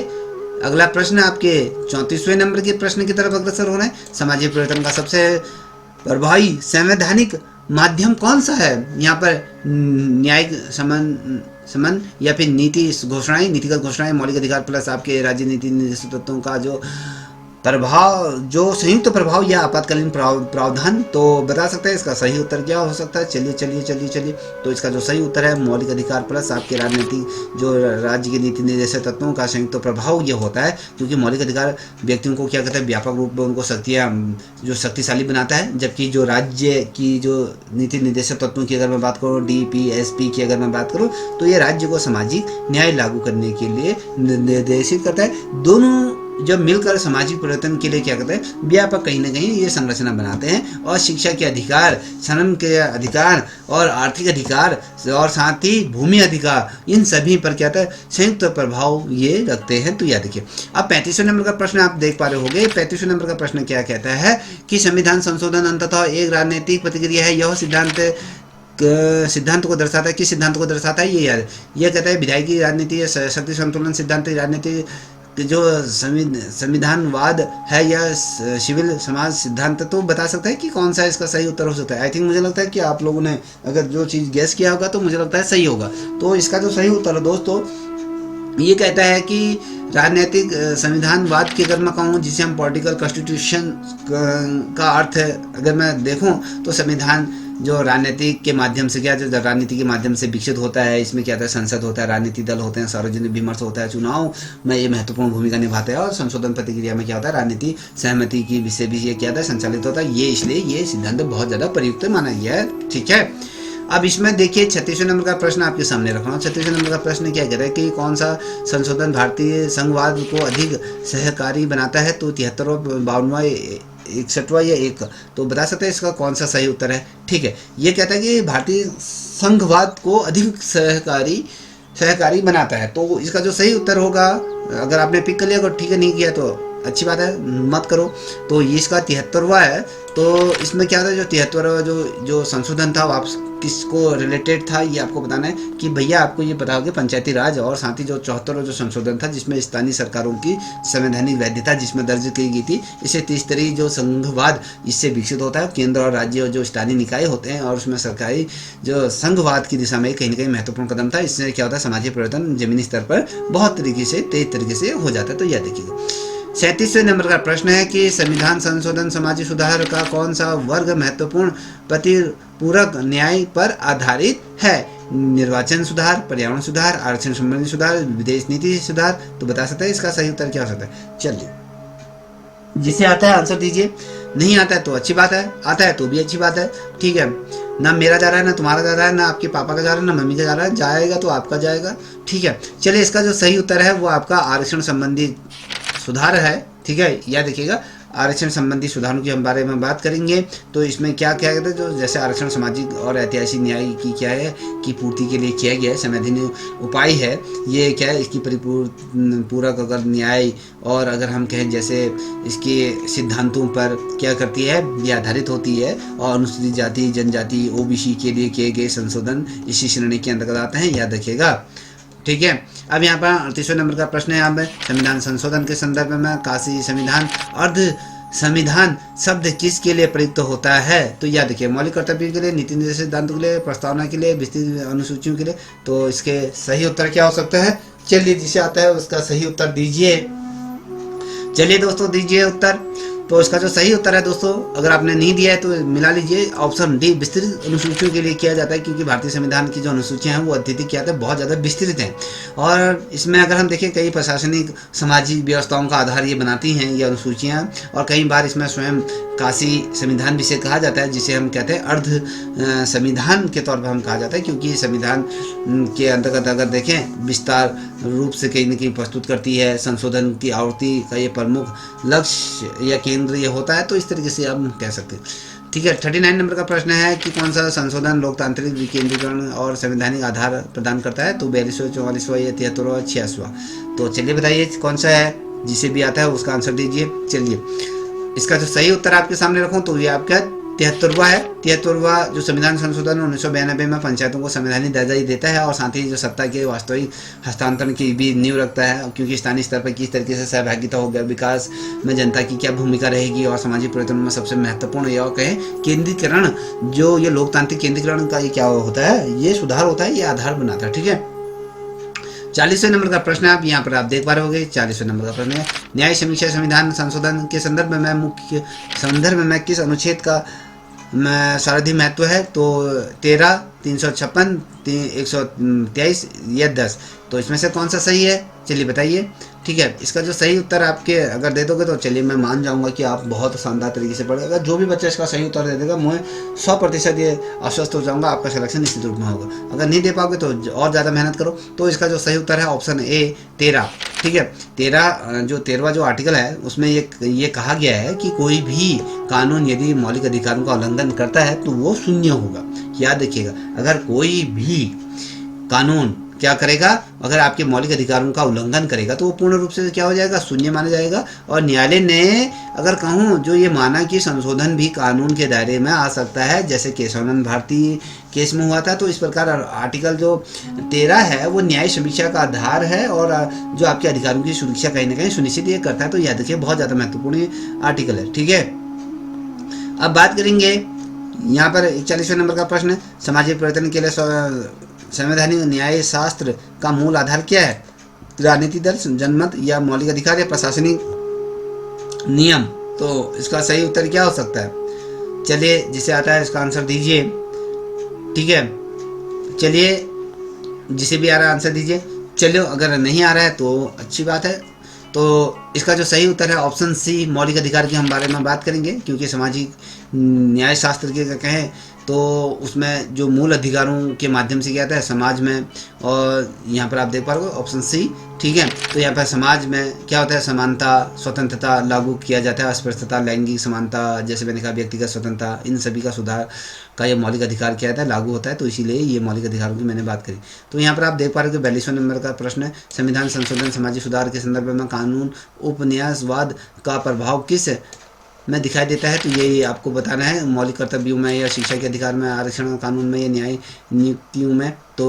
अगला प्रश्न आपके 34वें नंबर के प्रश्न की तरफ अग्रसर हो रहे हैं। सामाजिक परिवर्तन का सबसे प्रभावी संवैधानिक माध्यम कौन सा है। यहाँ पर न्यायिक समन या फिर नीतिगत घोषणाएं, मौलिक अधिकार प्लस आपके राज्य नीति निर्देशित तत्वों का जो प्रभाव, जो संयुक्त प्रभाव या आपातकालीन प्रावधान। तो बता सकते हैं इसका सही उत्तर क्या हो सकता है। चलिए। तो इसका जो सही उत्तर है मौलिक अधिकार प्लस आपके राजनीतिक जो राज्य के नीति निर्देशक तत्वों का संयुक्त प्रभाव ये होता है। क्योंकि मौलिक अधिकार व्यक्तियों को क्या कहते हैं, व्यापक रूप में उनको जो शक्तिशाली बनाता है, जबकि जो राज्य की जो नीति निर्देशक तत्वों की अगर मैं बात करूँ, DPSP की अगर मैं बात करूँ, तो ये राज्य को सामाजिक न्याय लागू करने के लिए निर्देशित करता है। दोनों जब मिलकर सामाजिक परिवर्तन के लिए क्या करते हैं, व्यापक कहीं ना कहीं ये संरचना बनाते हैं। और शिक्षा के अधिकार, श्रम के अधिकार और आर्थिक अधिकार और साथ ही भूमि अधिकार, इन सभी पर क्या है, संयुक्त प्रभाव ये रखते हैं। तो याद रखिए। अब 35वें नंबर का प्रश्न आप देख पा रहे होंगे। 35वें नंबर का प्रश्न क्या कहता है कि संविधान संशोधन अंततः एक राजनीतिक प्रतिक्रिया है। यह सिद्धांत को दर्शाता है। किस सिद्धांत को दर्शाता है, ये याद। यह कहता है विधायकी राजनीति या शक्ति संतुलन सिद्धांत राजनीति जो संविधानवाद है या सिविल समाज सिद्धांत। तो बता सकता है कि कौन सा इसका सही उत्तर हो सकता है। आई थिंक मुझे लगता है कि आप लोगों ने अगर जो चीज़ गेस किया होगा तो मुझे लगता है सही होगा। तो इसका जो सही उत्तर है दोस्तों, ये कहता है कि राजनीतिक संविधानवाद की अगर मैं कहूँ, जिसे हम पॉलिटिकल कॉन्स्टिट्यूशन का अर्थ है अगर मैं देखूँ, तो संविधान जो राजनीति के माध्यम से जो राजनीति के माध्यम से विकसित होता है। इसमें क्या होता है, संसद होता है, राजनीतिक दल होते हैं, सार्वजनिक विमर्श होता है, चुनाव में ये महत्वपूर्ण भूमिका निभाता है। और संशोधन प्रतिक्रिया में क्या होता है, राजनीति सहमति की विषय भी ये क्या होता है, संचालित होता है। ये इसलिए ये सिद्धांत बहुत ज़्यादा प्रयुक्त माना गया है। ठीक है, अब इसमें देखिए 36वें नंबर का प्रश्न आपके सामने रख रहा हूँ। 36वें नंबर का प्रश्न क्या कहता है कि कौन सा संशोधन भारतीय संघवाद को अधिक सहकारी बनाता है। तो 73वां, 52वां, 61वां या 1। तो बता सकते हैं इसका कौन सा सही उत्तर है। ठीक है, ये कहता है कि भारतीय संघवाद को अधिक सहकारी बनाता है। तो इसका जो सही उत्तर होगा, अगर आपने पिक कर लिया अगर ठीक है, नहीं किया तो अच्छी बात है, मत करो। तो ये इसका 73वां है। तो इसमें क्या था, जो 73वां जो संशोधन था, आप किसको रिलेटेड था ये आपको बताना है कि भैया आपको ये पता होगा पंचायती राज। और साथ ही जो 74वां जो संशोधन था, जिसमें स्थानीय सरकारों की संवैधानिक वैधता जिसमें दर्ज की गई थी। इसे त्रिस्तरीय जो संघवाद इससे विकसित होता है। केंद्र और राज्य जो स्थानीय निकाय होते हैं, और उसमें सरकारी जो संघवाद की दिशा में कहीं ना कहीं महत्वपूर्ण कदम था। इससे क्या होता है, सामाजिक परिवर्तन जमीनी स्तर पर बहुत तेज तरीके से हो जाता है। तो यह देखिएगा। 37वें नंबर का प्रश्न है कि संविधान संशोधन सामाजिक सुधार का कौन सा वर्ग महत्वपूर्ण प्रतिपूरक न्याय पर आधारित है। निर्वाचन सुधार, पर्यावरण सुधार, आरक्षण संबंधी सुधार, विदेश नीति सुधार। तो बता सकते हैं इसका सही उत्तर क्या हो सकता है। चलिए, जिसे आता है आंसर दीजिए। नहीं आता है तो अच्छी बात है, आता है तो भी अच्छी बात है। ठीक है, ना मेरा जा रहा है, ना तुम्हारा जा रहा है, ना आपके पापा का जा रहा है, ना मम्मी का जा रहा है। जाएगा तो आपका जाएगा। ठीक है, चलिए, इसका जो सही उत्तर है वो आपका आरक्षण संबंधी सुधार है। ठीक है, याद रखिएगा, आरक्षण संबंधी सुधारों के हम बारे में बात करेंगे। तो इसमें क्या क्या कहते हैं, जो जैसे आरक्षण सामाजिक और ऐतिहासिक न्याय की क्या है कि पूर्ति के लिए किया गया है, संवैधानिक उपाय है। ये क्या है, इसकी पूरक अगर न्याय, और अगर हम कहें जैसे इसके सिद्धांतों पर क्या करती है, ये आधारित होती है। और अनुसूचित जाति, जनजाति, ओबीसी के लिए किए गए संशोधन इसी श्रेणी के अंतर्गत आते हैं, याद रखिएगा। ठीक है, अब यहाँ पर 38वें नंबर का प्रश्न है। यहाँ पे संविधान संशोधन के संदर्भ में काशी संविधान अर्ध संविधान शब्द किसके लिए प्रयुक्त होता है। तो याद रखिए, मौलिक कर्तव्यों के लिए, नीति निर्देश सिद्धांतों के लिए, प्रस्तावना के लिए, विस्तृत अनुसूचियों के लिए। तो इसके सही उत्तर क्या हो सकता है। चलिए, जिसे आता है उसका सही उत्तर दीजिए। चलिए दोस्तों, दीजिए उत्तर। तो इसका जो सही उत्तर है दोस्तों, अगर आपने नहीं दिया है तो मिला लीजिए, ऑप्शन डी, विस्तृत अनुसूचियों के लिए किया जाता है। क्योंकि भारतीय संविधान की जो अनुसूचियां हैं वो अत्यधिक क्या है, बहुत ज़्यादा विस्तृत हैं। और इसमें अगर हम देखें, कई प्रशासनिक सामाजिक व्यवस्थाओं का आधार ये बनाती हैं ये अनुसूचियाँ। और कई बार इसमें स्वयं काशी संविधान भी से कहा जाता है, जिसे हम कहते हैं अर्ध संविधान के तौर पर हम कहा जाता है। क्योंकि संविधान के अंतर्गत अगर देखें, विस्तार रूप से कहीं न कहीं प्रस्तुत करती है। संशोधन की आवृत्ति का ये प्रमुख लक्ष्य या केंद्र ये होता है। तो इस तरीके से हम कह सकते हैं। ठीक है, 39 नंबर का प्रश्न है कि कौन सा संशोधन लोकतांत्रिक विकेंद्रीकरण और संवैधानिक आधार प्रदान करता है। तो 42वां, 44वां या 73वां, 86वां। तो चलिए बताइए कौन सा है। जिसे भी आता है उसका आंसर दीजिए। चलिए, इसका जो सही उत्तर आपके सामने रखूं तो ये आपका 73वां है। 73वां जो संविधान संशोधन 1992 में पंचायतों को संवैधानिक दर्जा ही देता है। और साथ ही जो सत्ता के वास्तविक हस्तांतरण की भी नींव रखता है। क्योंकि स्थानीय स्तर पर किस तरीके से सहभागिता होगा, विकास में जनता की क्या भूमिका रहेगी, और सामाजिक परिवर्तन में सबसे महत्वपूर्ण यह कहें केंद्रीकरण, जो ये लोकतांत्रिक केंद्रीकरण का ये क्या होता है, ये सुधार होता है, ये आधार बनाता है। ठीक है, 40वें नंबर का प्रश्न आप यहाँ पर आप देख पा रहे होंगे। 40वें नंबर का प्रश्न है, न्याय समीक्षा संविधान संशोधन के संदर्भ में किस अनुच्छेद का सर्वाधिक महत्व है। तो 13, 356, 123 या 10। तो इसमें से कौन सा सही है, चलिए बताइए। ठीक है, इसका जो सही उत्तर आपके अगर दे दोगे तो चलिए मैं मान जाऊंगा कि आप बहुत शानदार तरीके से पढ़े। अगर जो भी बच्चा इसका सही उत्तर दे देगा, मैं 100% ये आश्वस्त हो जाऊंगा, आपका सिलेक्शन निश्चित रूप में होगा। अगर नहीं दे पाओगे तो और ज़्यादा मेहनत करो। तो इसका जो सही उत्तर है ऑप्शन ए, 13। ठीक है, 13वां जो आर्टिकल है उसमें ये कहा गया है कि कोई भी कानून यदि मौलिक अधिकारों का उल्लंघन करता है तो वो शून्य होगा। याद रखिएगा, अगर कोई भी कानून क्या करेगा, अगर आपके मौलिक अधिकारों का उल्लंघन करेगा तो वो पूर्ण रूप से क्या हो जाएगा, शून्य माना जाएगा। और न्यायालय ने अगर कहूँ जो ये माना कि संशोधन भी कानून के दायरे में आ सकता है, जैसे केशवानंद भारती केस में हुआ था। तो इस प्रकार आर्टिकल जो 13 है वो न्याय समीक्षा का आधार है और जो आपके अधिकारों की सुरक्षा कहीं ना कहीं सुनिश्चित ये करता है। तो याद रखिए, बहुत ज़्यादा महत्वपूर्ण आर्टिकल है। ठीक है, अब बात करेंगे यहाँ पर 41वें नंबर का प्रश्न है, सामाजिक परिवर्तन के लिए संवैधानिक न्याय शास्त्र का मूल आधार क्या है। राजनीति दल, जनमत या मौलिक अधिकार या प्रशासनिक नियम। तो इसका सही उत्तर क्या हो सकता है। चलिए, जिसे आता है इसका आंसर दीजिए। ठीक है, चलिए जिसे भी आ रहा है आंसर दीजिए। चलिए, अगर नहीं आ रहा है तो अच्छी बात है। तो इसका जो सही उत्तर है ऑप्शन सी, मौलिक अधिकार के हम बारे में बात करेंगे। क्योंकि सामाजिक न्याय शास्त्र के कहें तो उसमें जो मूल अधिकारों के माध्यम से क्या आता है समाज में, और यहाँ पर आप देख पा रहे हो ऑप्शन सी। ठीक है, तो यहाँ पर समाज में क्या होता है, समानता, स्वतंत्रता लागू किया जाता है। अस्पृश्यता, लैंगिक समानता, जैसे मैंने कहा व्यक्तिगत स्वतंत्रता, इन सभी का सुधार का ये मौलिक अधिकार क्या होता है, लागू होता है। तो इसीलिए ये मौलिक अधिकारों की मैंने बात करी। तो यहाँ पर आप देख पा रहे हो कि 42वें नंबर का प्रश्न है, संविधान संशोधन सामाजिक सुधार के संदर्भ में कानून उपन्यासवाद का प्रभाव किस में दिखाई देता है। तो ये आपको बताना है, मौलिक कर्तव्यों में या शिक्षा के अधिकार में, आरक्षण कानून में या न्याय नियुक्तियों में। तो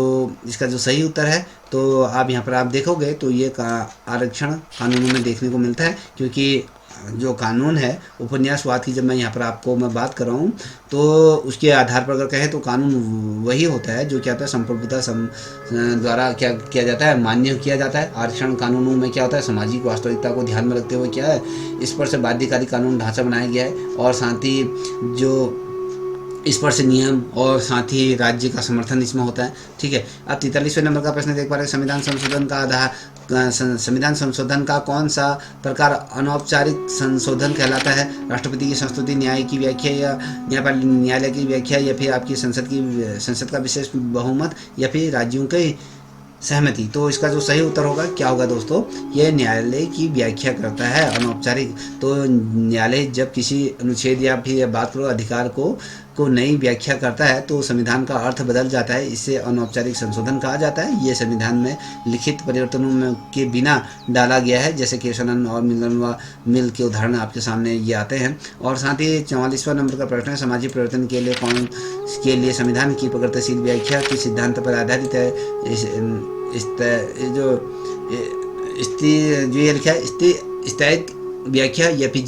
इसका जो सही उत्तर है तो आप यहाँ पर आप देखोगे तो ये आरक्षण कानूनों में देखने को मिलता है। क्योंकि जो कानून है उपन्यासवाद की, जब मैं यहाँ पर आपको मैं बात कर रहा हूँ तो उसके आधार पर अगर कहें तो कानून वही होता है जो क्या होता है संप्रभुता द्वारा क्या किया जाता है, मान्य किया जाता है। आरक्षण कानूनों में क्या होता है, सामाजिक वास्तविकता को ध्यान में रखते हुए क्या है, इस पर से बाध्यकारी कानून ढांचा बनाया गया है। और साथ ही जो स्पर्श नियम और साथ ही राज्य का समर्थन इसमें होता है। ठीक है, अब 43वें नंबर का प्रश्न देख पा रहे हैं, संविधान संशोधन का संविधान संशोधन का कौन सा प्रकार अनौपचारिक संशोधन कहलाता है? राष्ट्रपति की संस्तुति, न्याय की व्याख्या या न्यायालय की व्याख्या, या फिर आपकी संसद का विशेष बहुमत, या फिर राज्यों के सहमति। तो इसका जो सही उत्तर होगा क्या होगा दोस्तों, ये न्यायालय की व्याख्या करता है अनौपचारिक। तो न्यायालय जब किसी अनुच्छेद या फिर बात करो अधिकार को नई व्याख्या करता है तो संविधान का अर्थ बदल जाता है, इससे अनौपचारिक संशोधन कहा जाता है। ये संविधान में लिखित परिवर्तनों के बिना डाला गया है, जैसे केशवानंद और मिल के उदाहरण आपके सामने ये आते हैं। और साथ ही 44वां नंबर का प्रश्न है, सामाजिक परिवर्तन के लिए संविधान की प्रगतिशील व्याख्या किस सिद्धांत पर आधारित है? जो ये लिखा है स्थायिक व्याख्या, या फिर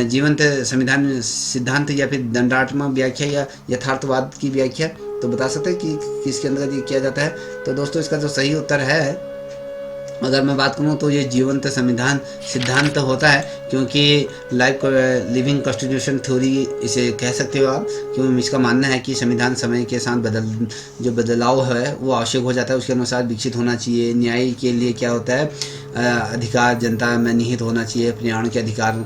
जीवंत संविधान सिद्धांत, या फिर दंडात्मक व्याख्या, या यथार्थवाद की व्याख्या। तो बता सकते हैं कि किसके अंदर ये किया जाता है? तो दोस्तों इसका जो सही उत्तर है, अगर मैं बात करूँ तो ये जीवंत संविधान सिद्धांत होता है, क्योंकि लिविंग कॉन्स्टिट्यूशन थ्योरी इसे कह सकते हो आप। क्योंकि इसका मानना है कि संविधान समय के साथ जो बदलाव है वो आवश्यक हो जाता है, उसके अनुसार विकसित होना चाहिए। न्याय के लिए क्या होता है, अधिकार जनता में निहित होना चाहिए, पर्यावरण के अधिकार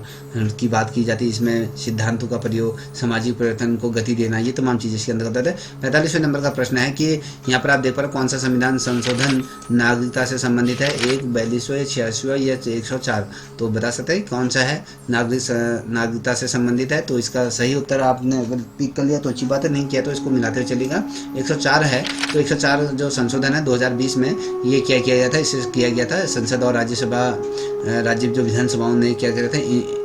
की बात की जाती है, इसमें सिद्धांतों का प्रयोग, सामाजिक परिवर्तन को गति देना, ये तमाम चीज़ें इसके अंतर्गत है। 45वें नंबर का प्रश्न है कि यहाँ पर आप देख पा रहे कौन सा संविधान संशोधन नागरिकता से संबंधित है? 42वां, 86वां या 104? तो बता सकते हैं कौन सा है नागरिकता से संबंधित है? तो इसका सही उत्तर आपने अगर पिक कर लिया तो अच्छी बात है, नहीं किया तो इसको मिलाते हुए चलेगा। 104 है। तो 104 जो संशोधन है 2020 में ये क्या किया गया था? इसे किया गया था संसद और राज्य जो विधानसभाओं ने क्या किया था,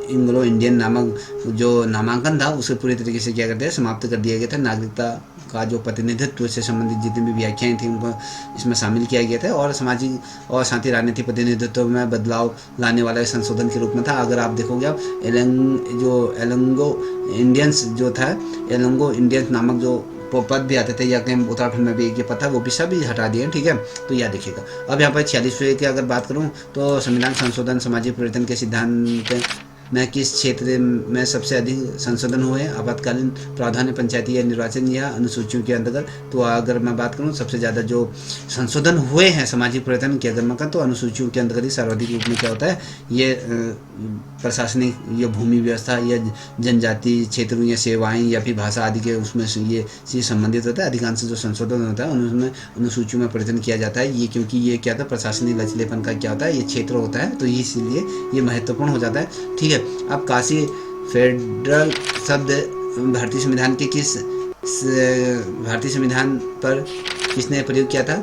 एंग्लो इंडियन नामक जो नामांकन था उसे पूरी तरीके से क्या करते हैं, समाप्त कर दिया गया था। नागरिकता का जो प्रतिनिधित्व से संबंधित जितनी भी व्याख्याएं थी उनको इसमें शामिल किया गया था, और सामाजिक और साथ ही राजनीतिक प्रतिनिधित्व में बदलाव लाने वाला संशोधन के रूप में था। अगर आप देखोगे आप एलंगो इंडियंस जो था, एलंगो इंडियंस नामक जो पद भी आते थे, या कहीं उत्तराखंड में भी एक ये पद था, वो भी सभी हटा दिए। ठीक है, तो यह देखिएगा। अब यहाँ पर 46वें की अगर बात करूँ तो संविधान संशोधन सामाजिक परिवर्तन के सिद्धांत में किस क्षेत्र में सबसे अधिक संशोधन हुए हैं? आपातकालीन प्रावधान, पंचायती या निर्वाचन, या अनुसूचियों के अंतर्गत? तो अगर मैं बात करूं सबसे ज़्यादा जो संशोधन हुए हैं सामाजिक परिवर्तन की अगर मैं कहूँ तो अनुसूचियों के अंतर्गत ही सर्वाधिक रूप में क्या होता है, ये प्रशासनिक या भूमि व्यवस्था या जनजाति क्षेत्रों या सेवाएं या फिर भाषा आदि के उसमें ये संबंधित होता है। अधिकांश जो संशोधन होता है उनमें अनुसूचियों में परिवर्तन किया जाता है, ये क्योंकि ये क्या था, प्रशासनिक लचीलेपन का क्या होता है, ये क्षेत्र होता है, तो इसलिए ये महत्वपूर्ण हो जाता है। ठीक है, अब काशी फेडरल शब्द भारतीय संविधान पर किसने प्रयोग किया था?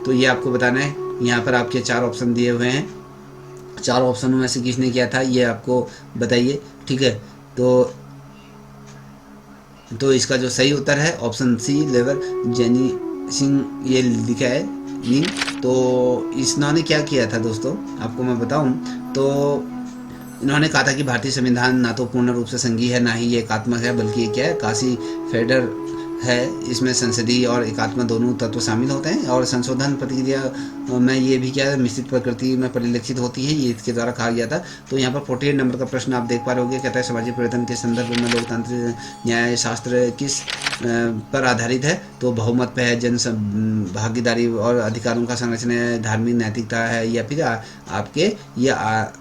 तो ये आपको बताना है। यहाँ पर आपके 4 ऑप्शन दिए हुए हैं, 4 ऑप्शनों में से किसने किया था ये आपको बताइए। ठीक है, तो इसका जो सही उत्तर है ऑप्शन सी, लेवर जैनी सिंह, ये लिखा है नी। तो इन्होंने क्या किया था दोस्तों, आपको मैं बताऊं तो इन्होंने कहा था कि भारतीय संविधान ना तो पूर्ण रूप से संघीय है, ना ही ये एकात्मक है, बल्कि ये क्या है, काशी फेडर है। इसमें संसदीय और एकात्मक दोनों तत्व शामिल होते हैं, और संशोधन प्रक्रिया में ये भी क्या है, मिश्रित प्रकृति में परिलक्षित होती है, ये इसके द्वारा कहा गया था। तो यहाँ पर 48 नंबर का प्रश्न आप देख पा रहे होंगे, कहता है सामाजिक परिवर्तन के संदर्भ में लोकतांत्रिक न्याय शास्त्र किस पर आधारित है? तो बहुमत पे है, जन भागीदारी और अधिकारों का संरक्षण है, धार्मिक नैतिकता है, या फिर आपके या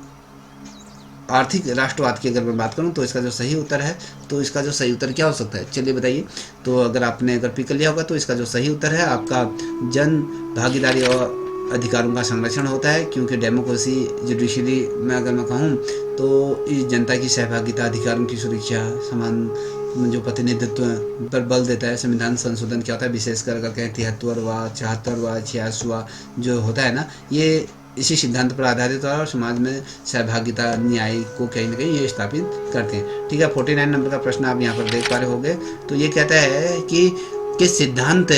आर्थिक राष्ट्रवाद की अगर मैं बात करूं तो इसका जो सही उत्तर है, तो इसका जो सही उत्तर क्या हो सकता है, चलिए बताइए। तो अगर आपने पिक कर लिया होगा तो इसका जो सही उत्तर है आपका जन भागीदारी और अधिकारों का संरक्षण होता है, क्योंकि डेमोक्रेसी जुडिशरी में अगर मैं कहूँ तो इस जनता की सहभागिता, अधिकारों की सुरक्षा, समान जो प्रतिनिधित्व पर बल देता है। संविधान संशोधन क्या होता है, विशेषकर अगर कहें 73वां, 74वां, 86वां जो होता है ना, ये इसी सिद्धांत पर आधारित और समाज में सहभागिता, न्याय को कहीं ना कहीं ये स्थापित करते हैं। ठीक है, 49 नंबर का प्रश्न आप यहाँ पर देख पा रहे होंगे। तो ये कहता है कि किस सिद्धांत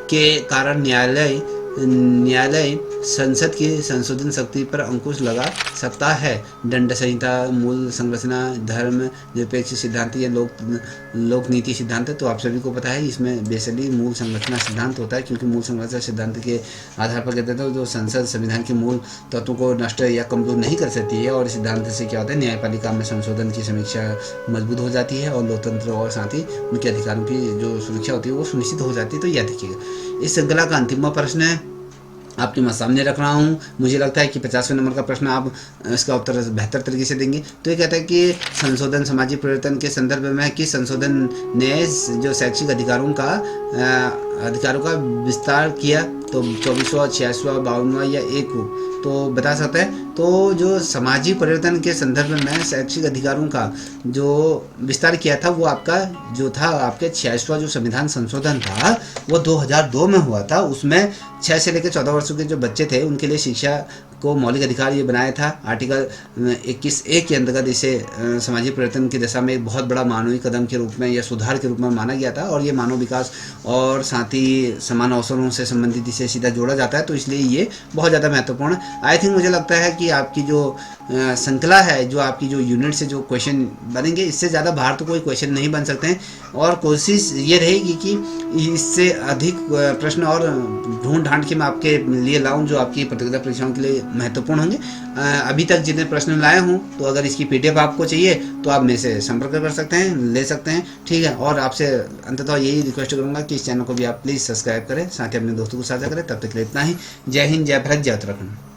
के कारण न्यायालय न्यायालय संसद की संशोधन शक्ति पर अंकुश लगा सकता है। दंड संहिता, मूल संरचना, धर्म निरपेक्ष सिद्धांत, या लोक नीति सिद्धांत। तो आप सभी को पता है इसमें बेसिकली मूल संरचना सिद्धांत होता है, क्योंकि मूल संरचना सिद्धांत के आधार पर कहते हैं जो संसद संविधान के मूल तत्वों को नष्ट या कमजोर नहीं कर सकती है, और सिद्धांत से क्या होता है, न्यायपालिका में संशोधन की समीक्षा मजबूत हो जाती है, और लोकतंत्र और साथ ही उनके अधिकारों की जो सुरक्षा होती है वो सुनिश्चित हो जाती है। तो यह देखिएगा, इस श्रृंखला का अंतिम प्रश्न है, आपके मैं सामने रख रहा हूँ। मुझे लगता है कि 50वें नंबर का प्रश्न आप इसका उत्तर बेहतर तरीके से देंगे। तो ये कहता है कि संशोधन सामाजिक परिवर्तन के संदर्भ में किस संशोधन ने जो शैक्षिक अधिकारों का विस्तार किया। तो 24वां, 86वां, 52वां या 1 तो बता सकते हैं। तो जो सामाजिक परिवर्तन के संदर्भ में शैक्षिक अधिकारों का जो विस्तार किया था वो आपका जो था आपके 86वां जो संविधान संशोधन था वो 2002 में हुआ था। उसमें 6 से लेकर 14 वर्षों के जो बच्चे थे उनके लिए शिक्षा को मौलिक अधिकार ये बनाया था। आर्टिकल 21A के अंतर्गत इसे सामाजिक परिवर्तन की दिशा में एक बहुत बड़ा मानवीय कदम के रूप में या सुधार के रूप में माना गया था, और ये मानव विकास और साथ ही समान अवसरों से संबंधित इसे सीधा जोड़ा जाता है। तो इसलिए ये बहुत ज़्यादा महत्वपूर्ण है। आई थिंक मुझे लगता है कि आपकी जो श्रृंखला है, जो आपकी जो यूनिट से जो क्वेश्चन बनेंगे, इससे ज़्यादा बाहर तो कोई क्वेश्चन नहीं बन सकते हैं, और कोशिश ये रहेगी कि इससे अधिक प्रश्न और ढूंढ ढांड के मैं आपके लिए लाऊं जो आपकी प्रतियोगिता परीक्षाओं के लिए महत्वपूर्ण होंगे। अभी तक जितने प्रश्न लाए हूं, तो अगर इसकी PDF आपको चाहिए तो आप मेरे से संपर्क कर सकते हैं, ले सकते हैं, ठीक है। और आपसे अंततः यही रिक्वेस्ट करूंगा कि इस चैनल को भी आप प्लीज़ सब्सक्राइब करें, साथ ही अपने दोस्तों को साझा करें। तब तक के लिए इतना ही। जय हिंद, जय भारत, जय उत्तराखंड।